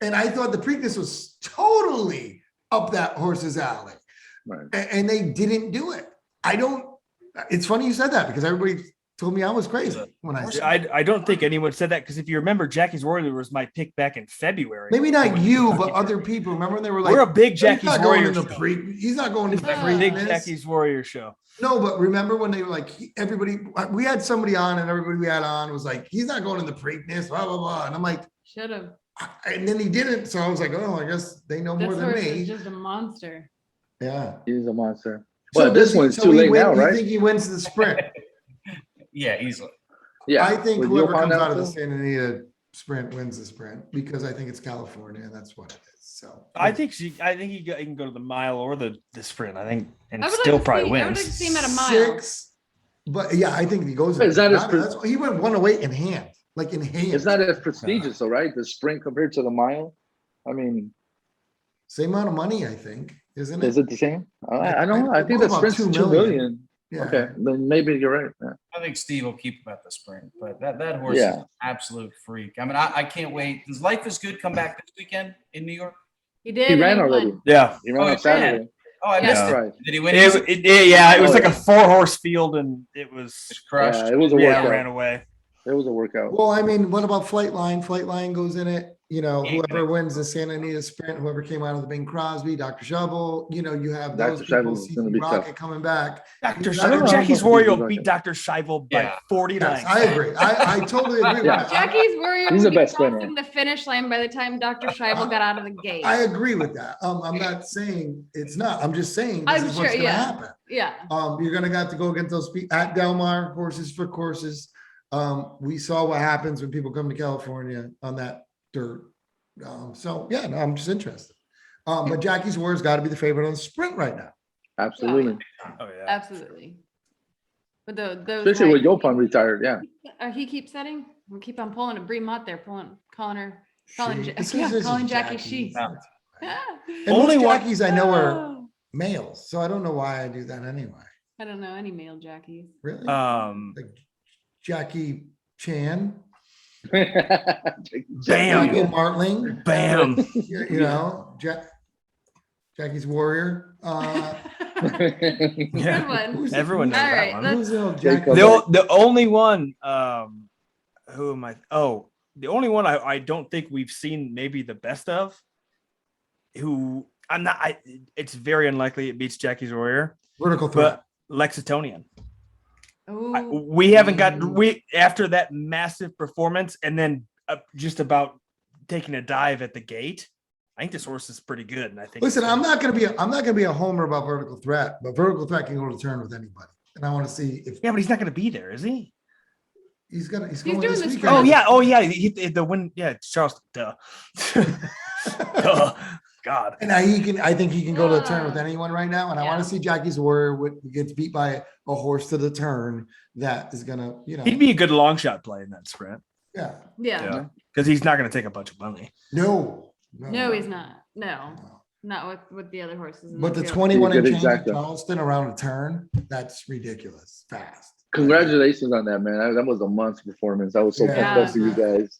Speaker 1: And I thought the Preakness was totally up that horse's alley,
Speaker 4: Right.
Speaker 1: and they didn't do it. It's funny you said that because everybody told me I was crazy when I said
Speaker 2: I don't think anyone said that because if you remember, Jackie's Warrior was my pick back in February.
Speaker 1: maybe not you, but other people. Remember when they were like,
Speaker 2: We're a big
Speaker 1: he's
Speaker 2: Jackie's
Speaker 1: not going
Speaker 2: Warrior
Speaker 1: in the
Speaker 2: show.
Speaker 1: he's not going to the
Speaker 2: We're a big
Speaker 1: Preakness.
Speaker 2: Jackie's Warrior show.
Speaker 1: No, but remember when they were like, everybody, we had somebody on and everybody we had on was like, he's not going in the Preakness, blah, blah, blah. And I'm like,
Speaker 3: Should have.
Speaker 1: and then he didn't. So I was like, oh, I guess they know more
Speaker 3: This
Speaker 1: than
Speaker 3: horse
Speaker 1: me.
Speaker 3: is just a monster.
Speaker 1: Yeah.
Speaker 4: He's a monster.
Speaker 1: So
Speaker 4: Well, this
Speaker 1: does he-
Speaker 4: one's
Speaker 1: so
Speaker 4: too
Speaker 1: he
Speaker 4: late
Speaker 1: win-
Speaker 4: now,
Speaker 1: you
Speaker 4: right?
Speaker 1: think he wins the sprint?
Speaker 5: Yeah, easily.
Speaker 4: Yeah.
Speaker 1: I think
Speaker 4: With
Speaker 1: whoever
Speaker 4: Johan
Speaker 1: comes out of the
Speaker 4: too?
Speaker 1: Santa Anita sprint wins the sprint because I think it's California and that's what it is. So
Speaker 2: I think he can go to the mile or the sprint. I think and
Speaker 3: I would
Speaker 2: still
Speaker 3: like to
Speaker 2: probably
Speaker 3: see, I would like to
Speaker 2: wins.
Speaker 3: see him at a mile.
Speaker 1: 6, but yeah, I think he goes.
Speaker 4: Is that his
Speaker 1: that's, he went 108 in hand, like in hand.
Speaker 4: It's not as prestigious, though, right? The sprint compared to the mile. I mean,
Speaker 1: Same amount of money, I think, isn't it?
Speaker 4: is it the same? I don't know. I think the
Speaker 1: About
Speaker 4: sprint's
Speaker 1: 2
Speaker 4: 2
Speaker 1: million.
Speaker 4: million.
Speaker 1: Yeah.
Speaker 4: Okay, then maybe you're right. Yeah.
Speaker 5: I think Steve will keep him at the sprint, but that horse
Speaker 4: Yeah.
Speaker 5: is an absolute freak. I mean, I can't wait. Does Life is Good come back this weekend in New York?
Speaker 3: He did.
Speaker 4: He
Speaker 3: and
Speaker 4: ran
Speaker 3: won.
Speaker 4: already.
Speaker 2: Yeah.
Speaker 4: He ran
Speaker 5: Oh,
Speaker 4: on
Speaker 5: he
Speaker 4: Saturday.
Speaker 5: Oh, I
Speaker 3: Yeah.
Speaker 5: missed
Speaker 4: That's
Speaker 5: it.
Speaker 4: right.
Speaker 5: Did he win?
Speaker 2: Yeah, it was like a 4-horse field and it was
Speaker 5: crushed.
Speaker 4: Yeah, it was a
Speaker 2: yeah,
Speaker 4: workout.
Speaker 2: ran away.
Speaker 4: It was a workout.
Speaker 1: Well, I mean, what about Flightline? Flightline goes in it. You know,
Speaker 5: Yeah.
Speaker 1: whoever wins the Santa Anita sprint, whoever came out of the Bing Crosby, Dr. Shovel, you know, you have those
Speaker 4: Dr.
Speaker 1: people,
Speaker 4: Shovel's gonna
Speaker 1: CC
Speaker 4: be
Speaker 1: Rocket
Speaker 4: tough.
Speaker 1: coming back.
Speaker 2: Dr.
Speaker 1: I don't
Speaker 2: Shivel,
Speaker 1: know
Speaker 2: Jackie's
Speaker 4: about
Speaker 2: Warrior
Speaker 4: Steve
Speaker 2: will beat
Speaker 4: Rocket.
Speaker 2: Dr. Shivel by
Speaker 5: Yeah.
Speaker 2: 40
Speaker 1: Yes,
Speaker 2: lengths.
Speaker 1: I agree. I totally agree
Speaker 4: Yeah.
Speaker 1: with that.
Speaker 3: Jackie's Warrior
Speaker 4: He's
Speaker 3: would
Speaker 4: the
Speaker 3: be
Speaker 4: best winner.
Speaker 3: crossing the finish line by the time Dr. Scheibel got out of the gate.
Speaker 1: I agree with that. I'm not saying it's not. I'm just saying
Speaker 3: I'm
Speaker 1: this is what's
Speaker 3: sure,
Speaker 1: gonna
Speaker 3: yeah.
Speaker 1: happen.
Speaker 3: Yeah.
Speaker 1: You're gonna have to go against those at Del Mar, horses for courses. We saw what happens when people come to California on that dirt. So yeah, no, I'm just interested. But Jackie's Warrior's got to be the favorite on the sprint right now.
Speaker 4: Absolutely.
Speaker 2: Oh, yeah.
Speaker 3: Absolutely. But those
Speaker 4: Especially with
Speaker 3: like-
Speaker 4: Yopan retired. Yeah.
Speaker 3: He keeps setting. We'll keep on pulling a Bree Mott there, calling her. Calling
Speaker 1: She-
Speaker 3: Ja-
Speaker 1: this
Speaker 3: yeah,
Speaker 1: is
Speaker 3: calling
Speaker 1: Jackie.
Speaker 3: Jackie she.
Speaker 1: And
Speaker 2: Only
Speaker 1: most
Speaker 2: one-
Speaker 1: Jackies I know are
Speaker 3: Oh,
Speaker 1: males, so I don't know why I do that anyway.
Speaker 3: I don't know any male Jackies.
Speaker 1: Really?
Speaker 2: Um,
Speaker 1: Like Jackie Chan,
Speaker 2: Bam.
Speaker 1: Michael Martling,
Speaker 2: bam.
Speaker 1: you know, Jackie's Warrior.
Speaker 2: Yeah.
Speaker 3: Good one.
Speaker 1: Who's-
Speaker 2: Everyone knows
Speaker 3: All
Speaker 2: that
Speaker 3: right,
Speaker 2: one.
Speaker 3: let's-
Speaker 1: Who's the old
Speaker 4: Jacob.
Speaker 1: Jackie?
Speaker 2: The only one, who am I? Oh, the only one I don't think we've seen maybe the best of, who I'm not, it's very unlikely it beats Jackie's Warrior,
Speaker 1: Vertical threat.
Speaker 2: but Lexingtonian.
Speaker 3: Oh,
Speaker 2: We haven't got, after that massive performance and then just about taking a dive at the gate, I think this horse is pretty good. And I think,
Speaker 1: Listen, I'm not gonna be a homer about vertical threat, but vertical threat can go to turn with anybody. And I want to see if
Speaker 2: yeah, but he's not going to be there, is he?
Speaker 1: he's going
Speaker 3: doing
Speaker 1: this
Speaker 3: this
Speaker 1: weekend.
Speaker 2: Oh yeah. The win. Yeah, it's Charles. Duh. Duh. God.
Speaker 1: And I think he can go to the turn with anyone right now. And I want
Speaker 3: Yeah.
Speaker 1: to see Jackie's Warrior gets beat by a horse to the turn that is gonna, you know,
Speaker 2: He'd be a good long shot play in that sprint.
Speaker 1: yeah.
Speaker 3: yeah.
Speaker 2: Because he's not going to take a bunch of money.
Speaker 1: No,
Speaker 3: No, he's not. No, not with the other horses. in
Speaker 1: But the
Speaker 3: field.
Speaker 1: 21
Speaker 4: He's
Speaker 1: and
Speaker 4: good,
Speaker 1: change at
Speaker 4: exactly.
Speaker 1: Charleston around a turn, that's ridiculous. Fast.
Speaker 4: Congratulations on that, man. That was a monster performance. I was so pumped
Speaker 3: Yeah.
Speaker 4: up for you guys.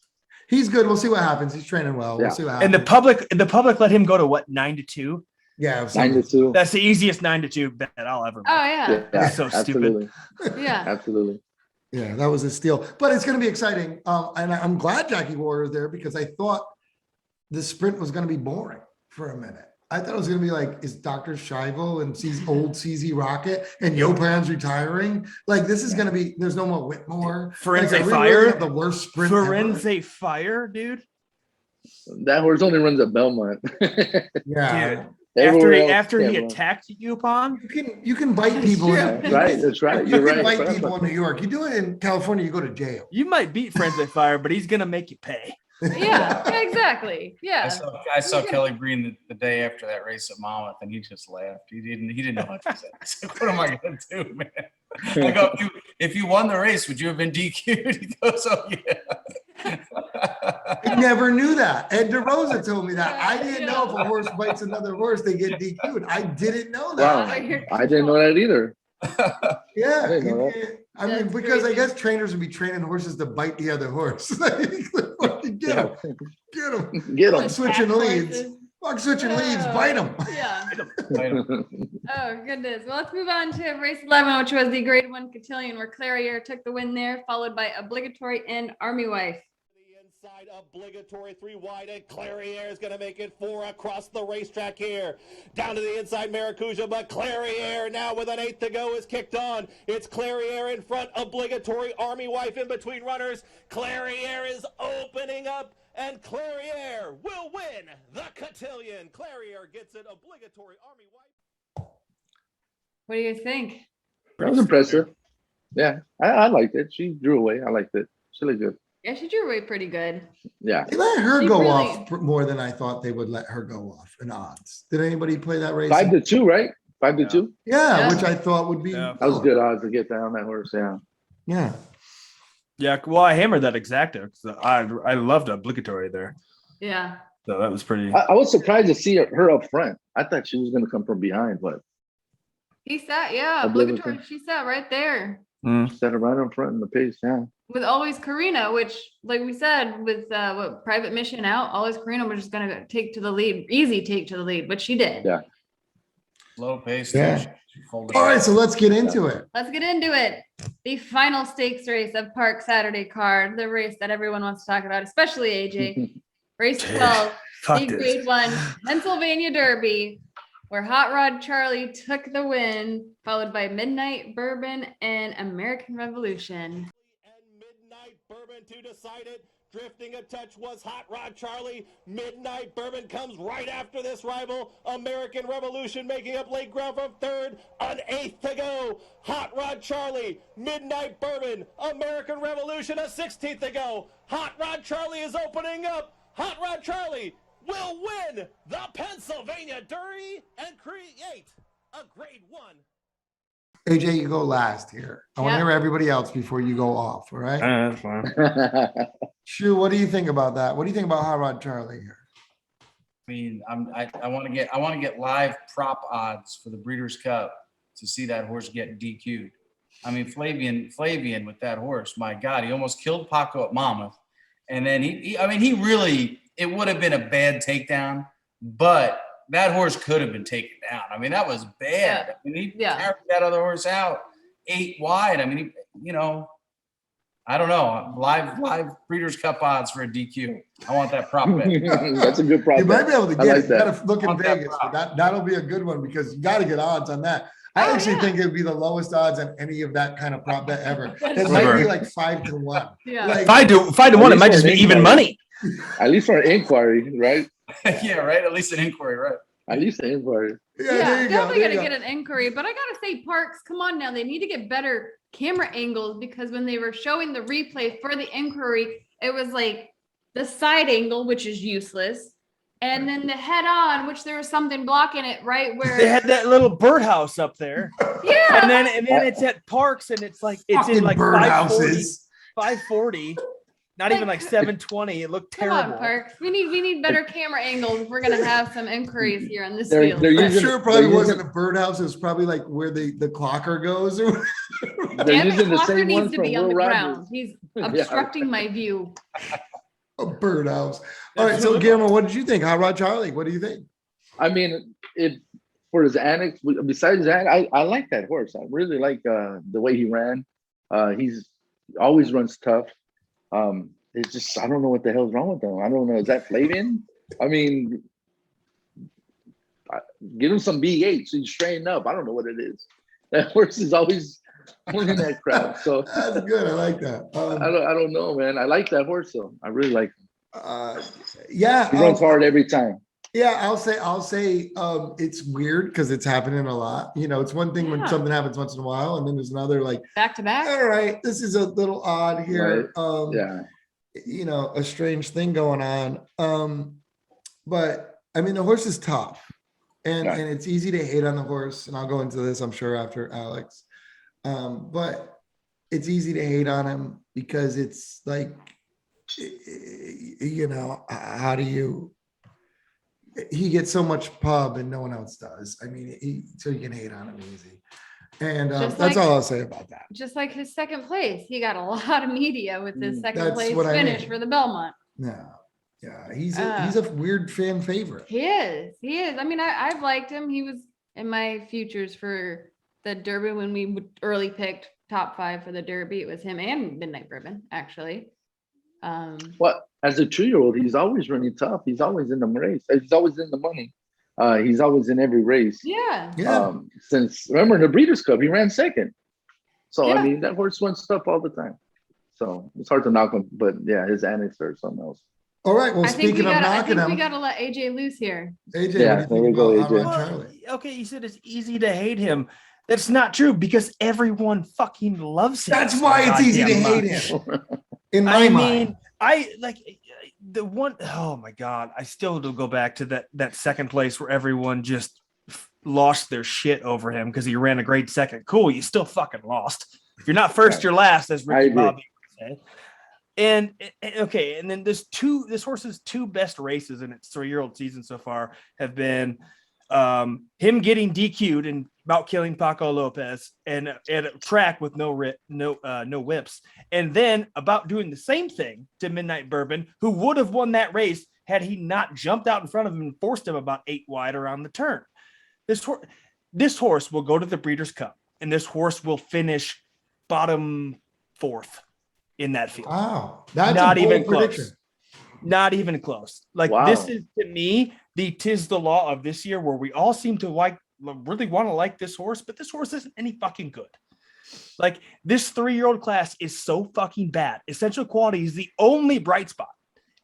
Speaker 1: He's good. We'll see what happens. He's training well.
Speaker 4: Yeah.
Speaker 1: We'll see what
Speaker 2: And
Speaker 1: happens.
Speaker 2: the public let him go to what, 9-2?
Speaker 1: Yeah. we'll see.
Speaker 4: 9-2.
Speaker 2: That's the easiest 9-2 bet I'll ever make.
Speaker 3: Oh yeah.
Speaker 2: That's so stupid.
Speaker 4: Absolutely.
Speaker 3: Yeah.
Speaker 4: Absolutely.
Speaker 1: Yeah, that was a steal. But it's going to be exciting. And I'm glad Jackie Warrior is there because I thought the sprint was going to be boring for a minute. I thought it was going to be like, is Dr. Scheibel and old CZ Rocket and Yopan's retiring? Like, this is going to be, there's no more Whitmore.
Speaker 2: Forense
Speaker 1: Like, are we
Speaker 2: Fire?
Speaker 1: really have the worst sprint ever?
Speaker 2: Forense Fire, dude.
Speaker 4: That horse only runs at Belmont.
Speaker 1: Yeah.
Speaker 2: Dude.
Speaker 4: Everywhere else,
Speaker 2: After he
Speaker 4: yeah, well,
Speaker 2: attacked you upon,
Speaker 1: You can bite people.
Speaker 4: Yeah, that's right. That's right.
Speaker 1: You
Speaker 4: You're
Speaker 1: can
Speaker 4: right.
Speaker 1: bite people in New York. You do it in California, you go to jail.
Speaker 2: you might beat Forense Fire, but he's going to make you pay.
Speaker 3: Yeah. Exactly. Yeah.
Speaker 5: I saw Kelly Green the day after that race at Monmouth, and he just laughed. He didn't know what to say. I said, "What am I going to do, man?" I go, if you won the race, would you have been DQ'd? He goes, "Oh yeah."
Speaker 1: I never knew that. Ed DeRosa told me that. I didn't know if a horse bites another horse, they get DQ'd. I didn't know
Speaker 4: Wow.
Speaker 1: that.
Speaker 4: I didn't know that either.
Speaker 1: Yeah,
Speaker 4: I didn't know
Speaker 1: you
Speaker 4: that.
Speaker 1: can't- I mean,
Speaker 3: That's
Speaker 1: because I
Speaker 3: crazy.
Speaker 1: guess trainers would be training horses to bite the other horse. Fucking get him, get him.
Speaker 4: Get
Speaker 1: Fuck
Speaker 4: them.
Speaker 1: switching
Speaker 3: Attack
Speaker 1: leads.
Speaker 3: horses.
Speaker 1: Fuck switching leads, bite him.
Speaker 3: Yeah.
Speaker 5: Right.
Speaker 3: Oh, goodness. Well, let's move on to race 11, which was the grade 1 cotillion, where Clarier took the win there, followed by Obligatory and Army Wife.
Speaker 6: The inside obligatory 3 wide, and Clarier is going to make it 4 across the racetrack here. Down to the inside Maracuja, but Clarier now with an 8th to go is kicked on. It's Clarier in front, obligatory Army Wife in between runners. Clarier is opening up, and Clarier will win the cotillion. Clarier gets it, obligatory Army Wife.
Speaker 3: What do you think?
Speaker 4: That was impressive. Yeah, I liked it. She drew away. I liked it. She looked good.
Speaker 3: Yeah, she drew away pretty good.
Speaker 4: Yeah.
Speaker 1: They let her
Speaker 3: She
Speaker 1: go
Speaker 3: really-
Speaker 1: off more than I thought they would let her go off in odds. Did anybody play that race?
Speaker 4: 5-2, right? 5-2.
Speaker 1: Yeah,
Speaker 3: Yeah.
Speaker 1: which I thought would be.
Speaker 2: Yeah.
Speaker 4: That was good odds to get down on that horse. Yeah.
Speaker 1: Yeah.
Speaker 2: Yeah, well, I hammered that exacta because I loved obligatory there,
Speaker 3: Yeah.
Speaker 2: so that was pretty.
Speaker 4: I was surprised to see her up front. I thought she was going to come from behind, but
Speaker 3: He sat, yeah,
Speaker 4: Obligatory.
Speaker 3: Obligatory. She sat right there
Speaker 2: Mm.
Speaker 4: she set her right up front in the pace. Yeah.
Speaker 3: with Always Karina, which, like we said, with what Private Mission out, Always Karina was just going to take to the lead, easy take to the lead, which she did.
Speaker 4: Yeah.
Speaker 5: Low pace.
Speaker 1: Yeah.
Speaker 5: She folded
Speaker 1: All
Speaker 5: it.
Speaker 1: right, so let's get into it.
Speaker 3: Let's get into it. The final stakes race of Park Saturday card, the race that everyone wants to talk about, especially AJ. Race 12,
Speaker 2: Fuck
Speaker 3: the
Speaker 2: this.
Speaker 3: grade 1 Pennsylvania Derby, where Hot Rod Charlie took the win, followed by Midnight Bourbon and American Revolution.
Speaker 6: And Midnight Bourbon to decide it. Drifting a touch was Hot Rod Charlie. Midnight Bourbon comes right after this rival. American Revolution making up late ground from 3rd. An 8th to go. Hot Rod Charlie. Midnight Bourbon. American Revolution a 16th to go. Hot Rod Charlie is opening up. Hot Rod Charlie will win the Pennsylvania Derby and create a grade 1.
Speaker 1: AJ, you go last here. I want to
Speaker 3: Yeah.
Speaker 1: hear everybody else before you go off. All right.
Speaker 2: That's fine.
Speaker 1: Shu, what do you think about that? What do you think about Hot Rod Charlie here?
Speaker 5: I mean, I want to get live prop odds for the Breeders' Cup to see that horse get DQ'd. I mean, Flavian with that horse, my God, he almost killed Paco at Monmouth, and then he really, it would have been a bad takedown, but that horse could have been taken down. I mean, that was bad. I mean, he
Speaker 3: Yeah.
Speaker 5: carried that other horse out 8 wide. I mean, I don't know. Live Breeders' Cup odds for a DQ. I want that prop bet.
Speaker 4: That's a good problem.
Speaker 1: You might be able to
Speaker 4: I
Speaker 1: get
Speaker 4: like
Speaker 1: it. You
Speaker 4: that.
Speaker 1: gotta look in
Speaker 5: Want that
Speaker 1: Vegas.
Speaker 5: prop.
Speaker 1: That'll be a good one because you got to get odds on that. I
Speaker 3: Oh,
Speaker 1: actually
Speaker 3: yeah.
Speaker 1: think it would be the lowest odds on any of that kind of prop bet ever. It
Speaker 3: That's
Speaker 1: might be
Speaker 2: Ever.
Speaker 1: like 5-1.
Speaker 3: Yeah.
Speaker 1: Like,
Speaker 2: 5 to 1, it might just be even money.
Speaker 4: At least for an inquiry, right?
Speaker 5: Yeah, right. At least an inquiry, right?
Speaker 4: At least an inquiry.
Speaker 1: yeah,
Speaker 3: Yeah,
Speaker 1: there you go.
Speaker 3: definitely
Speaker 1: there
Speaker 3: gotta
Speaker 1: you
Speaker 3: get
Speaker 1: go.
Speaker 3: an inquiry. But I gotta say, Parks, come on now. They need to get better camera angles because when they were showing the replay for the inquiry, it was like the side angle, which is useless, and then the head on, which there was something blocking it, right? Where
Speaker 2: They had that little birdhouse up there,
Speaker 3: yeah,
Speaker 2: and then it's at Parks, and it's like it's in
Speaker 1: Fucking
Speaker 2: like 540,
Speaker 1: birdhouses.
Speaker 2: 540, not even like 720. It looked
Speaker 3: come
Speaker 2: terrible.
Speaker 3: on, Parks. We need better camera angles if we're gonna have some inquiries here on this
Speaker 4: They're-
Speaker 3: field.
Speaker 4: they're
Speaker 1: I'm
Speaker 4: using-
Speaker 1: sure it probably
Speaker 4: they're
Speaker 1: wasn't
Speaker 4: using-
Speaker 1: a birdhouse. It was probably like where the clocker goes. Or
Speaker 4: They're
Speaker 3: Damn it,
Speaker 4: using the
Speaker 3: Walker
Speaker 4: same
Speaker 3: needs
Speaker 4: one
Speaker 3: to
Speaker 4: from
Speaker 3: be on the
Speaker 4: Will
Speaker 3: ground.
Speaker 4: Rogers.
Speaker 3: He's
Speaker 4: Yeah.
Speaker 3: obstructing my view.
Speaker 1: a birdhouse. All right. So, Guillermo, what did you think? Hot Rod Charlie, what do you think?
Speaker 4: I mean, for his annex, besides that, I like that horse. I really like the way he ran. He's always runs tough. It's just I don't know what the hell's wrong with him. I don't know. Is that Flavian? I mean, give him some B8 so he's straightened up. I don't know what it is. That horse is always pulling that crowd. So
Speaker 1: That's good. I like that.
Speaker 4: I don't know, man. I like that horse though. I really like him.
Speaker 1: Yeah.
Speaker 4: He runs hard every time.
Speaker 1: Yeah, I'll say it's weird because it's happening a lot. You know, it's one thing when
Speaker 3: Yeah.
Speaker 1: something happens once in a while, and then there's another like,
Speaker 3: Back to back.
Speaker 1: all right, this is a little odd here.
Speaker 4: Yeah.
Speaker 1: You know, a strange thing going on. But I mean, the horse is tough, and
Speaker 4: Yeah.
Speaker 1: and it's easy to hate on the horse. And I'll go into this, I'm sure, after Alex. But it's easy to hate on him because it's like you know, how do you? He gets so much pub and no one else does. I mean, so you can hate on him easy. And
Speaker 3: Just
Speaker 1: that's
Speaker 3: like-
Speaker 1: all I'll say about that.
Speaker 3: Just like his second place, he got a lot of media with his second
Speaker 1: That's
Speaker 3: place
Speaker 1: what I
Speaker 3: finish
Speaker 1: mean.
Speaker 3: for the Belmont.
Speaker 1: No, yeah, he's a weird fan favorite.
Speaker 3: He is. He is. I mean, I've liked him. He was in my futures for the Derby when we early picked top 5 for the Derby. It was him and Midnight Bourbon, actually.
Speaker 4: What as a 2-year-old, he's always running tough. He's always in the race. He's always in the money. He's always in every race.
Speaker 3: Yeah.
Speaker 1: Yeah,
Speaker 4: Since remember in the Breeders' Cup, he ran second. So
Speaker 3: Yeah.
Speaker 4: I mean, that horse wins stuff all the time. So it's hard to knock him, but yeah, his antics are something else.
Speaker 1: all right. Well,
Speaker 3: I think
Speaker 1: speaking of
Speaker 3: I
Speaker 1: knocking
Speaker 3: think we
Speaker 1: him,
Speaker 3: got to let AJ loose here.
Speaker 1: AJ,
Speaker 4: Yeah,
Speaker 1: what do
Speaker 4: there we
Speaker 1: you think
Speaker 4: go,
Speaker 1: about
Speaker 4: AJ.
Speaker 1: Hot Rod
Speaker 2: Well,
Speaker 1: Charlie?
Speaker 2: okay, you said it's easy to hate him. That's not true because everyone fucking loves him.
Speaker 1: That's
Speaker 2: so
Speaker 1: why it's easy to
Speaker 2: goddamn
Speaker 1: hate
Speaker 2: much.
Speaker 1: him. In my
Speaker 2: I
Speaker 1: mind,
Speaker 2: mean, I like the one, oh my God, I still do go back to that second place where everyone just lost their shit over him because he ran a great second. Cool, you still fucking lost. If you're not first, you're last, as
Speaker 4: I
Speaker 2: Ricky
Speaker 4: agree.
Speaker 2: Bobby would say. And okay, and then this horse's 2 best races in its 3-year-old season so far have been him getting DQ'd and about killing Paco Lopez and at a track with no whips, and then about doing the same thing to Midnight Bourbon, who would have won that race had he not jumped out in front of him and forced him about 8 wide around the turn. This horse will go to the Breeders' Cup, and this horse will finish bottom 4th in that field.
Speaker 1: wow, that's
Speaker 2: Not
Speaker 1: a bold
Speaker 2: even
Speaker 1: prediction.
Speaker 2: close. Not even close. Like
Speaker 4: Wow.
Speaker 2: this is to me the tis the law of this year, where we all seem to really want to like this horse, but this horse isn't any fucking good. Like this 3-year-old class is so fucking bad. Essential Quality is the only bright spot.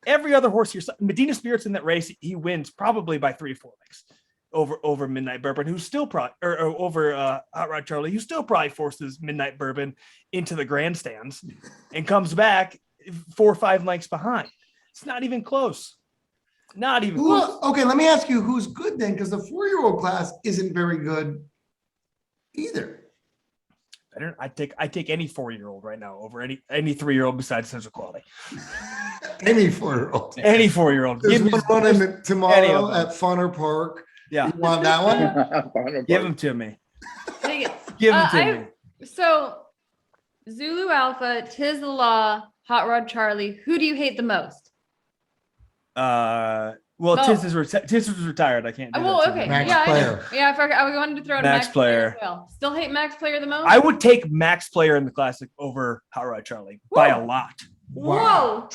Speaker 2: Every other horse here, Medina Spirit's in that race, he wins probably by 3 or 4 legs over Midnight Bourbon, who's still probably or over Hot Rod Charlie, who still probably forces Midnight Bourbon into the grandstands and comes back 4 or 5 lengths behind. It's not even close. Not even close.
Speaker 1: Okay, let me ask you who's good then, because the 4-year-old class isn't very good either.
Speaker 2: I take any 4-year-old right now over any 3-year-old besides Essential Quality.
Speaker 1: Any 4-year-old.
Speaker 2: Any 4-year-old.
Speaker 1: There's
Speaker 2: Give me
Speaker 1: one running
Speaker 2: any
Speaker 1: tomorrow
Speaker 2: of
Speaker 1: at Funner Park.
Speaker 2: yeah.
Speaker 1: You want that one?
Speaker 2: Give him to me.
Speaker 3: Take it.
Speaker 2: Give him to me.
Speaker 3: So Zulu Alpha, Tis the Law, Hot Rod Charlie. Who do you hate the most?
Speaker 2: Well,
Speaker 3: No.
Speaker 2: Tiz is retired. I can't do
Speaker 3: Well,
Speaker 2: that to
Speaker 3: okay.
Speaker 2: him.
Speaker 1: Max
Speaker 3: yeah,
Speaker 1: Player.
Speaker 3: I forgot. I wanted to throw in
Speaker 2: Max
Speaker 3: Max Player.
Speaker 2: Player.
Speaker 3: As well. Still hate Max Player the most?
Speaker 2: I would take Max Player in the Classic over Hot Rod Charlie by a
Speaker 3: Whoa.
Speaker 2: lot.
Speaker 1: Wow.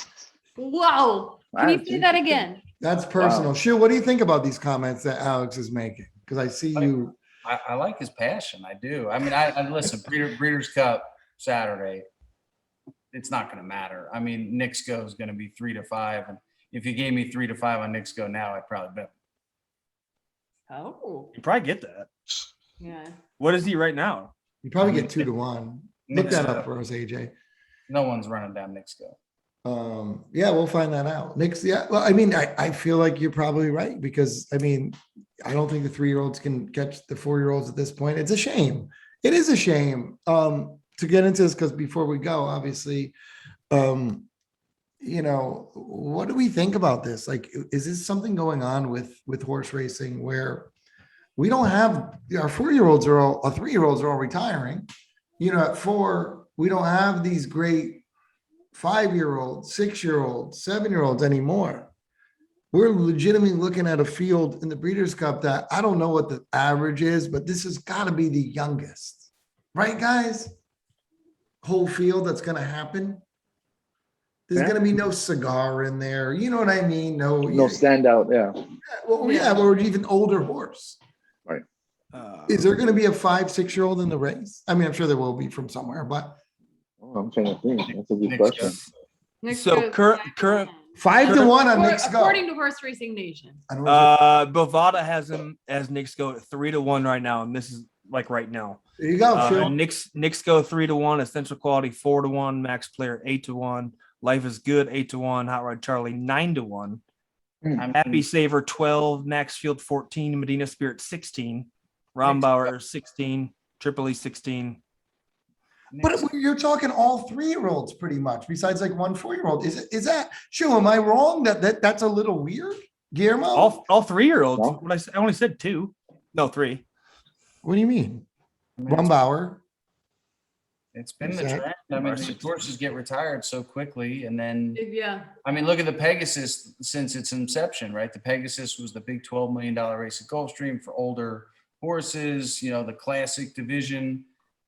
Speaker 3: Whoa. Can you say that again?
Speaker 1: That's personal.
Speaker 4: Wow.
Speaker 1: Shu, what do you think about these comments that Alex is making? Because I see you.
Speaker 5: I like his passion. I do. I mean, I listen, Breeders' Cup Saturday, it's not going to matter. I mean, Nick's Go is going to be 3 to 5. And if you gave me 3 to 5 on Nick's Go now, I'd probably bet.
Speaker 3: Oh.
Speaker 2: You probably get that.
Speaker 3: Yeah.
Speaker 2: What is he right now?
Speaker 1: You probably get 2 to 1. Look
Speaker 5: Nick's
Speaker 1: that
Speaker 5: Go.
Speaker 1: up for us, AJ.
Speaker 5: No one's running down Nick's Go.
Speaker 1: Yeah, we'll find that out. Nick's, yeah. Well, I mean, I feel like you're probably right because I mean, I don't think the 3-year-olds can catch the 4-year-olds at this point. It's a shame. It is a shame. To get into this, because before we go, obviously, you know, what do we think about this? Like, is this something going on with horse racing where we don't have our 4-year-olds are all, our 3-year-olds are all retiring? You know, at 4, we don't have these great 5-year-olds, 6-year-olds, 7-year-olds anymore. We're legitimately looking at a field in the Breeders' Cup that I don't know what the average is, but this has got to be the youngest, right, guys? Whole field that's going to happen. There's
Speaker 4: Yeah.
Speaker 1: going to be no cigar in there. You know what I mean? No
Speaker 4: standout. Yeah.
Speaker 1: Well, yeah, or even older horse. Is there going to be a 5-6-year-old in the race? I mean, I'm sure there will be from somewhere, but
Speaker 4: Oh, I'm trying to think. That's a good
Speaker 5: Nick's
Speaker 4: question.
Speaker 5: Go.
Speaker 3: Next
Speaker 2: So
Speaker 3: goes
Speaker 2: current
Speaker 1: 5 to 1 on Nick's Go.
Speaker 3: According to Horse Racing Nation.
Speaker 1: I don't know.
Speaker 2: Bovada has him as Nick's Go at 3 to 1 right now, and this is like right now.
Speaker 1: There you go. Phil.
Speaker 2: Nick's Go 3 to 1, Essential Quality 4 to 1, Max Player 8 to 1, Life is Good 8 to 1, Hot Rod Charlie 9 to 1, Happy Saver 12, Maxfield 14, Medina Spirit 16, Rombauer 16, Tripoli 16.
Speaker 1: But you're talking all 3-year-olds pretty much, besides like one 4-year-old. Is that Shu? Am I wrong that's a little weird, Guillermo?
Speaker 2: All 3-year-olds.
Speaker 4: No.
Speaker 2: What I only said 2. No, 3.
Speaker 1: What do you mean?
Speaker 5: I mean,
Speaker 1: Rumbauer.
Speaker 5: it's been the
Speaker 1: Exactly.
Speaker 5: trend. I mean, these horses get retired so quickly, and then
Speaker 3: Yeah.
Speaker 5: I mean, look at the Pegasus since its inception, right? The Pegasus was the big $12 million race at Gulfstream for older horses, the classic division.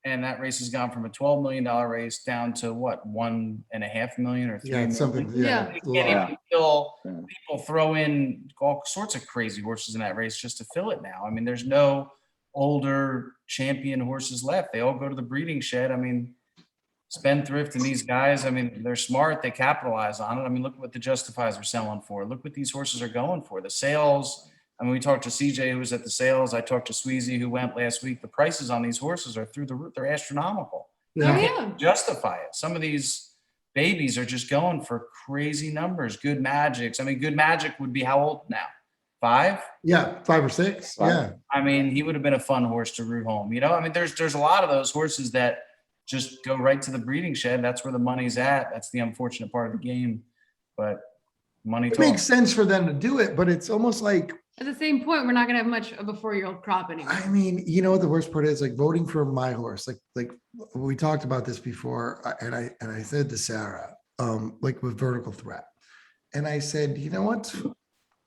Speaker 5: And that race has gone from a $12 million race down to what, 1.5 million or 3
Speaker 1: Yeah,
Speaker 5: million?
Speaker 1: it's something. Yeah.
Speaker 5: You can't even fill,
Speaker 4: Yeah.
Speaker 5: people throw in all sorts of crazy horses in that race just to fill it now. I mean, there's no older champion horses left. They all go to the breeding shed. I mean, Spendthrift and these guys, I mean, they're smart. They capitalize on it. I mean, look what the Justifies are selling for. Look what these horses are going for. The sales, I mean, we talked to CJ, who was at the sales. I talked to Sweezy, who went last week. The prices on these horses are through the roof. They're astronomical.
Speaker 3: Oh,
Speaker 1: Yeah.
Speaker 3: yeah.
Speaker 5: Justify it. Some of these babies are just going for crazy numbers. Good Magics. I mean, Good Magic would be how old now? 5?
Speaker 1: Yeah, 5 or 6.
Speaker 4: Wow.
Speaker 1: Yeah.
Speaker 5: I mean, he would have been a fun horse to root home. I mean, there's a lot of those horses that just go right to the breeding shed. That's where the money's at. That's the unfortunate part of the game. But money
Speaker 1: It
Speaker 5: talks.
Speaker 1: makes sense for them to do it, but it's almost like,
Speaker 3: At the same point, we're not gonna have much of a 4-year-old crop anymore.
Speaker 1: I mean, you know what the worst part is? Like voting for my horse. Like we talked about this before, and I said to Sarah, like with vertical threat, and I said, you know what?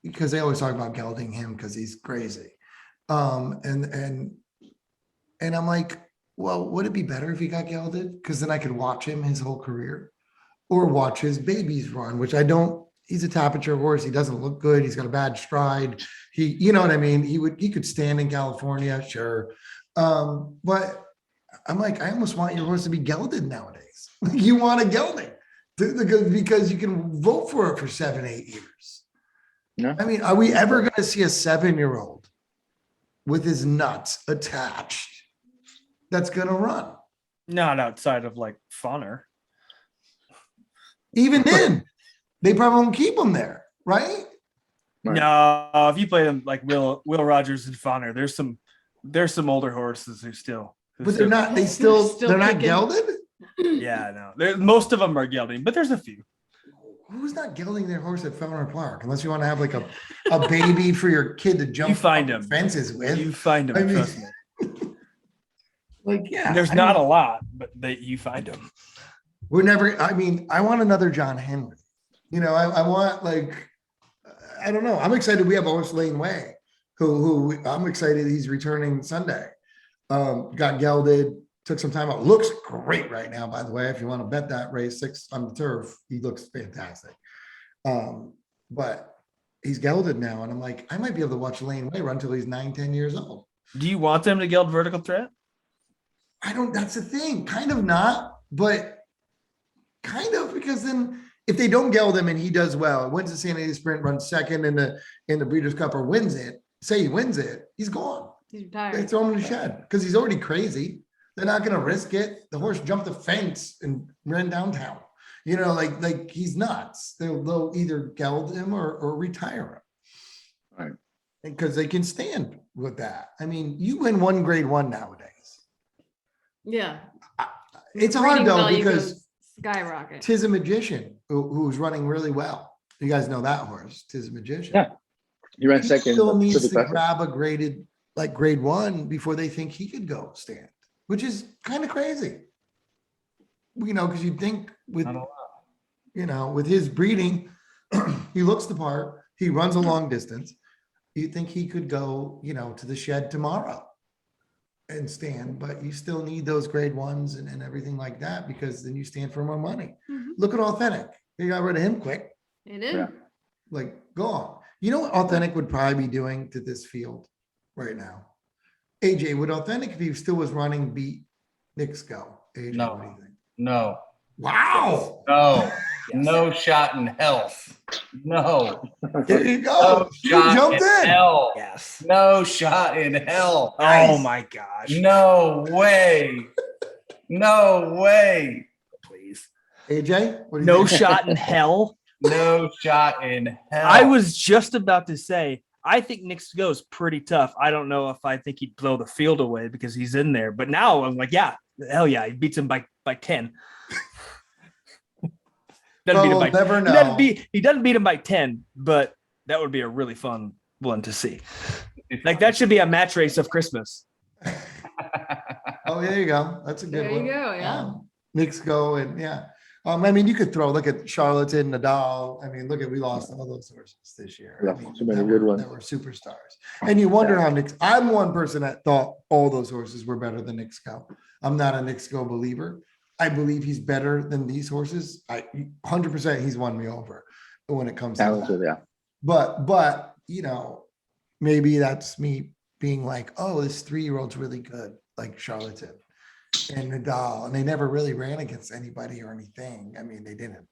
Speaker 1: Because they always talk about gelding him because he's crazy, and I'm like, well, would it be better if he got gelded? Because then I could watch him his whole career, or watch his babies run, which I don't. He's a tapiture horse. He doesn't look good. He's got a bad stride. You know what I mean? He could stand in California, sure. But I'm like, I almost want your horse to be gelded nowadays. You want a gelding because you can vote for it for 7-8 years.
Speaker 4: No.
Speaker 1: I mean, are we ever going to see a 7-year-old with his nuts attached that's going to run?
Speaker 2: Not outside of like Funner.
Speaker 1: Even then, they probably won't keep him there, right?
Speaker 4: Right.
Speaker 2: No, if you play them like Will Rogers and Funner, there's some older horses who still.
Speaker 1: But they're not. They're not
Speaker 3: kicking.
Speaker 1: gelded.
Speaker 2: Yeah, no. Most of them are gelding, but there's a few.
Speaker 1: Who's not gelding their horse at Fenway Park? Unless you want to have like a baby for your kid to jump
Speaker 2: You find
Speaker 1: off
Speaker 2: them.
Speaker 1: fences with.
Speaker 2: You find them,
Speaker 1: I mean,
Speaker 2: trust me.
Speaker 1: Like, yeah.
Speaker 2: There's not a lot, but you find them.
Speaker 1: We're never. I mean, I want another John Henry. I want I don't know. I'm excited. We have a horse Lane Way, who I'm excited he's returning Sunday. Got gelded, took some time out. Looks great right now, by the way. If you want to bet that race 6 on the turf, he looks fantastic. But he's gelded now, and I'm like, I might be able to watch Lane Way run until he's 9-10 years old.
Speaker 2: Do you want them to geld vertical threat?
Speaker 1: I don't. That's the thing. Kind of not, but kind of, because then if they don't geld him and he does well, wins the San Diego Sprint, runs second in the Breeders' Cup, or wins it, say he wins it, he's gone.
Speaker 3: He's
Speaker 1: They
Speaker 3: retired.
Speaker 1: throw him in the shed because he's already crazy. They're not going to risk it. The horse jumped the fence and ran downtown. Like he's nuts. They'll either geld him or retire him.
Speaker 4: Right.
Speaker 1: Because they can stand with that. I mean, you win one grade 1 nowadays.
Speaker 3: Yeah.
Speaker 1: It's hard
Speaker 3: Breeding
Speaker 1: though,
Speaker 3: value
Speaker 1: because
Speaker 3: goes skyrocket.
Speaker 1: Tis a Magician who's running really well. You guys know that horse, Tis a Magician.
Speaker 4: Yeah. He ran
Speaker 1: He
Speaker 4: second.
Speaker 1: still
Speaker 4: in the
Speaker 1: needs
Speaker 4: Pacific
Speaker 1: to
Speaker 4: Classic.
Speaker 1: grab a graded, like grade 1 before they think he could go stand, which is kind of crazy. Because you'd think with,
Speaker 5: Not a lot.
Speaker 1: with his breeding, he looks the part, he runs a long distance. You'd think he could go, to the shed tomorrow and stand, but you still need those grade 1s and everything like that, because then you stand for more money.
Speaker 3: Mhm.
Speaker 1: Look at Authentic. They got rid of him quick.
Speaker 3: It is.
Speaker 4: Yeah.
Speaker 1: Like, go on. You know what Authentic would probably be doing to this field right now? AJ, would Authentic, if he still was running, beat Nick's go? AJ,
Speaker 5: No.
Speaker 1: what do you think?
Speaker 5: No,
Speaker 1: Wow.
Speaker 5: no, no shot in hell. No,
Speaker 1: There you
Speaker 5: no
Speaker 1: go. You
Speaker 5: shot
Speaker 1: jumped
Speaker 5: in
Speaker 1: in.
Speaker 5: hell.
Speaker 2: Yes.
Speaker 5: No shot in hell.
Speaker 2: Oh my gosh.
Speaker 5: No way. No way.
Speaker 2: Please.
Speaker 1: AJ, what do you
Speaker 2: No
Speaker 1: think?
Speaker 2: shot in hell.
Speaker 5: No shot in hell.
Speaker 2: I was just about to say, I think Nick's go is pretty tough. I don't know if I think he'd blow the field away because he's in there. But now I'm like, yeah, hell yeah, he beats him by 10.
Speaker 1: Well, we'll never know.
Speaker 2: He doesn't beat him by 10, but that would be a really fun one to see. Like that should be a match race of Christmas.
Speaker 1: Oh, there you go. That's a good
Speaker 3: There
Speaker 1: one.
Speaker 3: you go, yeah.
Speaker 1: Knicks go and yeah. I mean, you could look at Charlatan, Nadal. I mean, we lost all those horses this year.
Speaker 4: Yeah,
Speaker 1: I mean,
Speaker 4: too many good ones.
Speaker 1: that were superstars. And you wonder how Knicks, I'm one person that thought all those horses were better than Knicks go. I'm not a Knicks go believer. I believe he's better than these horses. 100% he's won me over when it comes to
Speaker 4: Talented,
Speaker 1: that.
Speaker 4: yeah.
Speaker 1: But maybe that's me being like, oh, this 3-year-old's really good, like Charlatan and Nadal, and they never really ran against anybody or anything. I mean, they didn't.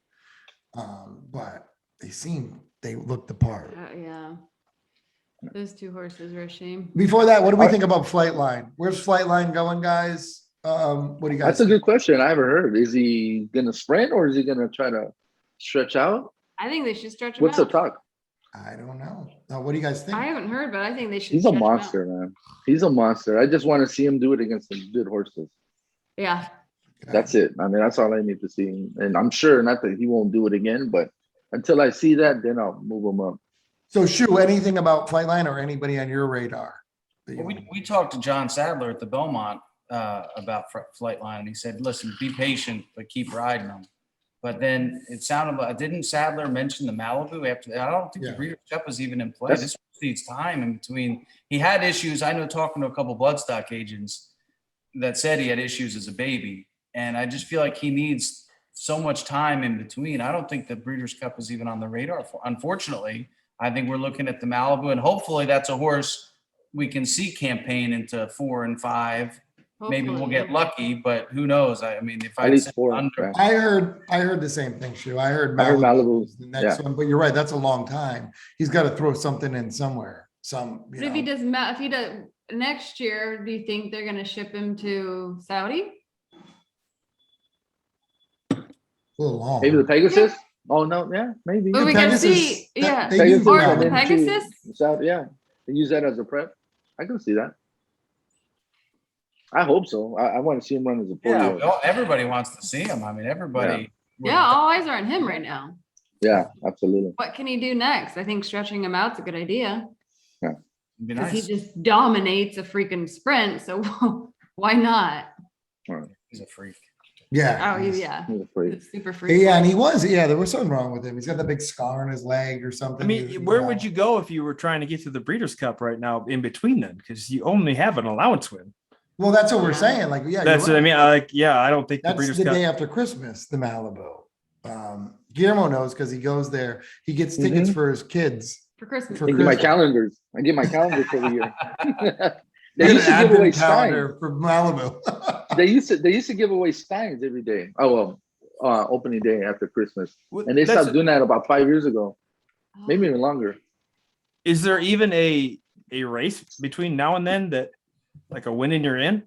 Speaker 1: But they looked the part.
Speaker 3: Yeah. Those 2 horses are a shame.
Speaker 1: Before that, what do we think about Flightline? Where's Flightline going, guys? What do you guys
Speaker 4: That's a
Speaker 1: think?
Speaker 4: good question. I haven't heard. Is he gonna sprint or is he gonna try to stretch out?
Speaker 3: I think they should stretch him
Speaker 4: What's the
Speaker 3: out.
Speaker 4: talk?
Speaker 1: I don't know. What do you guys think?
Speaker 3: I haven't heard, but I think they should.
Speaker 4: He's a
Speaker 3: stretch him out.
Speaker 4: monster, man. He's a monster. I just want to see him do it against some good horses.
Speaker 3: Yeah.
Speaker 4: That's it. I mean, that's all I need to see. And I'm sure not that he won't do it again, but until I see that, then I'll move him up.
Speaker 1: So, Shu, anything about Flightline or anybody on your radar?
Speaker 5: Well, we talked to John Sadler at the Belmont about Flightline, and he said, listen, be patient, but keep riding them. But then it sounded like, didn't Sadler mention the Malibu after that? I don't think the Breeders' Cup was even in play. This needs time in between. He had issues. I know talking to a couple bloodstock agents that said he had issues as a baby. And I just feel like he needs so much time in between. I don't think the Breeders' Cup is even on the radar. Unfortunately, I think we're looking at the Malibu, and hopefully that's a horse we can see campaign into 4 and 5. Maybe we'll get lucky, but who knows? I mean, if
Speaker 4: At least 4. Right?
Speaker 1: I heard the same thing, Shu. I heard
Speaker 4: Malibu
Speaker 1: was the next one, but you're right. That's a long time. He's got to throw something in somewhere.
Speaker 3: But if he does next year, do you think they're going to ship him to Saudi?
Speaker 1: A little long.
Speaker 4: Maybe the Pegasus? Oh, no. Yeah, maybe.
Speaker 3: But we can see, yeah.
Speaker 1: They use
Speaker 3: Or
Speaker 1: that.
Speaker 3: the Pegasus?
Speaker 4: Yeah. They use that as a prep. I can see that. I hope so. I want to see him run as a 4-year-old.
Speaker 5: Yeah, everybody wants to see him. I mean, everybody.
Speaker 3: Yeah, all eyes are on him right now.
Speaker 4: Yeah, absolutely.
Speaker 3: What can he do next? I think stretching him out's a good idea.
Speaker 4: Yeah.
Speaker 5: Be
Speaker 3: Because
Speaker 5: nice.
Speaker 3: he just dominates a freaking sprint. So why not?
Speaker 5: He's a freak.
Speaker 1: Yeah.
Speaker 3: Oh, yeah.
Speaker 4: He's a freak.
Speaker 3: It's super freak.
Speaker 1: Yeah, and he was. Yeah, there was something wrong with him. He's got that big scar on his leg or something.
Speaker 2: I mean, where would you go if you were trying to get to the Breeders' Cup right now in between them? Because you only have an allowance win.
Speaker 1: Well, that's what we're saying. Like, yeah,
Speaker 2: That's
Speaker 1: you're
Speaker 2: what I
Speaker 1: right.
Speaker 2: mean. I don't think the
Speaker 1: That's
Speaker 2: Breeders'
Speaker 1: the
Speaker 2: Cup.
Speaker 1: day after Christmas, the Malibu. Guillermo knows because he goes there. He gets tickets for his kids.
Speaker 3: For Christmas.
Speaker 1: For
Speaker 4: I get my
Speaker 1: Christmas.
Speaker 4: calendars. I get my calendars every year. They
Speaker 1: Get
Speaker 4: used
Speaker 1: an
Speaker 4: to give away
Speaker 1: advent
Speaker 4: steins.
Speaker 1: calendar for Malibu.
Speaker 4: They used to give away steins every day. Oh well, opening day after Christmas, and they stopped doing that about 5 years ago, maybe even longer.
Speaker 2: Is there even a race between now and then that, like a win and you're in?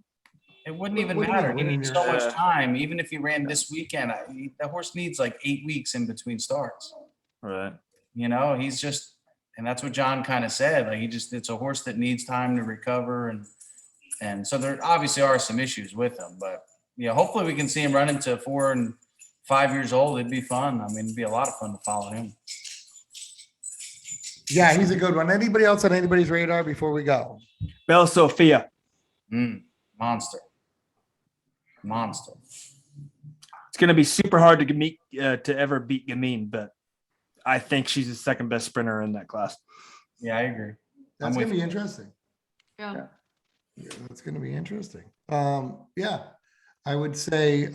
Speaker 5: It wouldn't even
Speaker 1: What do you mean,
Speaker 5: matter. He
Speaker 1: when
Speaker 5: needs
Speaker 1: you're-
Speaker 5: so much time. Even if he ran this weekend, the horse needs like 8 weeks in between starts.
Speaker 2: Right.
Speaker 5: You know, he's just, and that's what John kind of said. Like it's a horse that needs time to recover, and so there obviously are some issues with him. But yeah, hopefully we can see him run into 4 and 5 years old. It'd be fun. I mean, it'd be a lot of fun to follow him.
Speaker 1: Yeah, he's a good one. Anybody else on anybody's radar before we go?
Speaker 2: Bella Sophia.
Speaker 5: Monster.
Speaker 2: It's going to be super hard to ever beat Gamine, but I think she's the second best sprinter in that class.
Speaker 5: Yeah, I agree.
Speaker 1: That's going to be interesting.
Speaker 3: Yeah.
Speaker 1: Yeah, that's going to be interesting. Yeah, I would say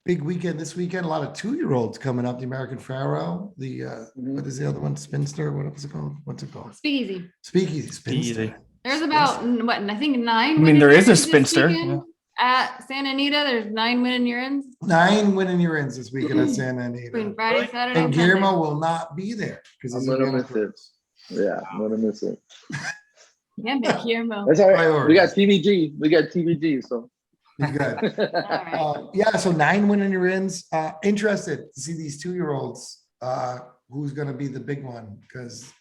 Speaker 1: big weekend this weekend. A lot of 2-year-olds coming up. The American Pharaoh. The what is the other one? Spinster. What was it called? What's it called?
Speaker 3: Speakeasy.
Speaker 1: Speakeasy. Spinster.
Speaker 2: Easy.
Speaker 3: There's about, what, I think 9.
Speaker 2: I mean, there is a
Speaker 3: winning
Speaker 2: spinster.
Speaker 3: this weekend. At Santa Anita, there's 9 winning urines
Speaker 1: 9 winning your ins this weekend at Santa Anita.
Speaker 3: between Friday, Saturday,
Speaker 1: And
Speaker 3: and
Speaker 1: Guillermo
Speaker 3: Sunday.
Speaker 1: will not be there because
Speaker 4: I'm
Speaker 1: he's
Speaker 4: gonna
Speaker 1: going
Speaker 4: miss it. Yeah, I'm gonna miss it.
Speaker 3: Yeah, big Guillermo.
Speaker 4: That's all right. We got
Speaker 1: Priorities.
Speaker 4: TVG. We got TVG. So
Speaker 1: He's good.
Speaker 3: All right.
Speaker 1: Yeah, so 9 winning your ins. Interested to see these 2-year-olds. Who's going to be the big one? Because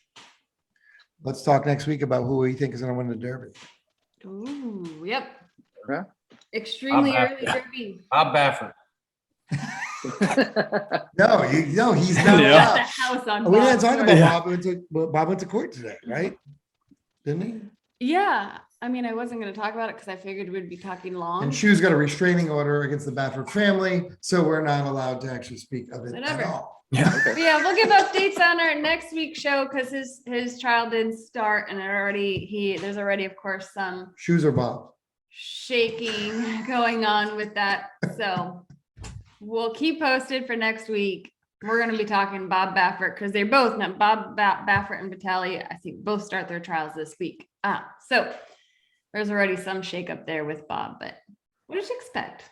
Speaker 1: let's talk next week about who we think is going to win the Derby.
Speaker 3: Ooh, yep.
Speaker 4: Yeah.
Speaker 3: Extremely
Speaker 5: Bob
Speaker 3: early derby.
Speaker 5: Bob Baffert.
Speaker 1: No, he's not
Speaker 2: Yeah.
Speaker 3: Got the
Speaker 1: allowed.
Speaker 3: house on
Speaker 1: We didn't
Speaker 3: Bob's
Speaker 1: talk
Speaker 3: court.
Speaker 1: about
Speaker 2: Yeah.
Speaker 1: Bob went to court today, right? Didn't he?
Speaker 3: Yeah, I mean, I wasn't going to talk about it because I figured we'd be talking long.
Speaker 1: And Shu's got a restraining order against the Baffert family, so we're not allowed to actually speak of it
Speaker 3: Whatever.
Speaker 1: at all.
Speaker 3: But yeah, we'll give updates on our next week's show because his trial didn't start, and there's already, of course, some
Speaker 1: Shoes or Bob?
Speaker 3: shaking going on with that. So we'll keep posted for next week. We're going to be talking Bob Baffert because they're both now Baffert and Vitali, I think both start their trials this week. So there's already some shakeup there with Bob, but what did you expect?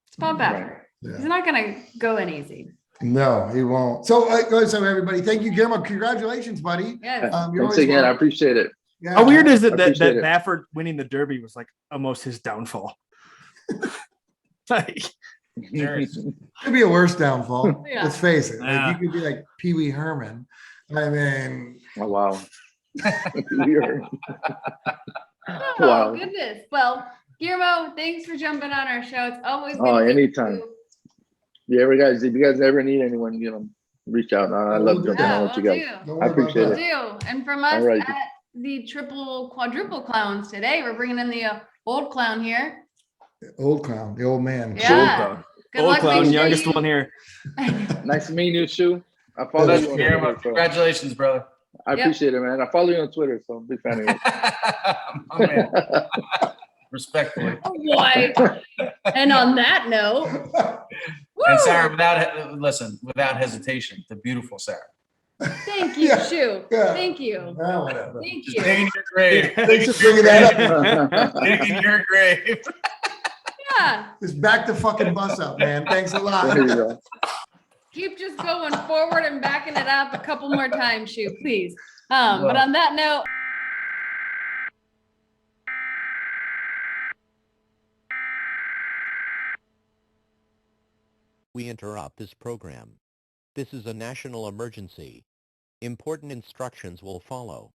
Speaker 3: It's Bob Baffert.
Speaker 1: Yeah.
Speaker 3: He's not going to go in easy.
Speaker 1: No, he won't. So everybody, thank you, Guillermo. Congratulations, buddy.
Speaker 3: Yes.
Speaker 1: You're
Speaker 4: Thanks
Speaker 1: always
Speaker 4: again. I
Speaker 1: welcome.
Speaker 4: appreciate it.
Speaker 1: Yeah.
Speaker 2: How weird is it
Speaker 4: I
Speaker 2: that
Speaker 4: appreciate it.
Speaker 2: Baffert winning the Derby was like almost his downfall? Like,
Speaker 5: Seriously.
Speaker 1: Could be a worse downfall.
Speaker 3: Yeah.
Speaker 1: Let's face it. Like,
Speaker 2: Yeah.
Speaker 1: you could be like Pee Wee Herman. I mean,
Speaker 4: Oh, wow.
Speaker 3: Oh,
Speaker 4: Wow.
Speaker 3: goodness. Well, Guillermo, thanks for jumping on our show. It's always
Speaker 4: Oh,
Speaker 3: good to
Speaker 4: anytime.
Speaker 3: see you.
Speaker 4: If you guys ever need anyone, reach out. I love jumping
Speaker 3: Yeah,
Speaker 4: on with you
Speaker 3: we'll
Speaker 4: guys.
Speaker 3: do.
Speaker 1: don't worry
Speaker 4: I
Speaker 1: about
Speaker 4: appreciate
Speaker 1: that.
Speaker 3: We'll do. And from us
Speaker 4: All right.
Speaker 3: at the triple quadruple clowns today, we're bringing in the old clown here.
Speaker 1: Old clown, the old man.
Speaker 3: Yeah. Good
Speaker 2: old
Speaker 3: luck. Make
Speaker 2: clown,
Speaker 3: sure
Speaker 2: youngest
Speaker 3: you-
Speaker 2: one here.
Speaker 4: Nice to meet you, Shu. I follow
Speaker 1: That's
Speaker 4: you on
Speaker 5: Guillermo,
Speaker 4: Twitter, so
Speaker 5: congratulations, brother.
Speaker 4: I appreciate it, man. I follow you on Twitter, so I'm a big fan of
Speaker 5: My man.
Speaker 4: you.
Speaker 5: Respectfully.
Speaker 3: Oh, boy. And on that note,
Speaker 5: And
Speaker 3: woo,
Speaker 5: Sarah, without hesitation, the beautiful Sarah.
Speaker 3: thank you,
Speaker 1: Yeah.
Speaker 3: Shu.
Speaker 1: Yeah.
Speaker 3: Thank you.
Speaker 1: Ah, whatever.
Speaker 3: Thank
Speaker 5: Just
Speaker 3: you.
Speaker 5: digging your grave.
Speaker 1: Thanks for bringing that up.
Speaker 5: Digging your grave.
Speaker 3: Yeah.
Speaker 1: Just back the fucking bus up, man. Thanks a lot.
Speaker 4: There you go.
Speaker 3: Keep just going forward and backing it up a couple more times, Shu, please. But on that note,
Speaker 7: We interrupt this program. This is a national emergency. Important instructions will follow.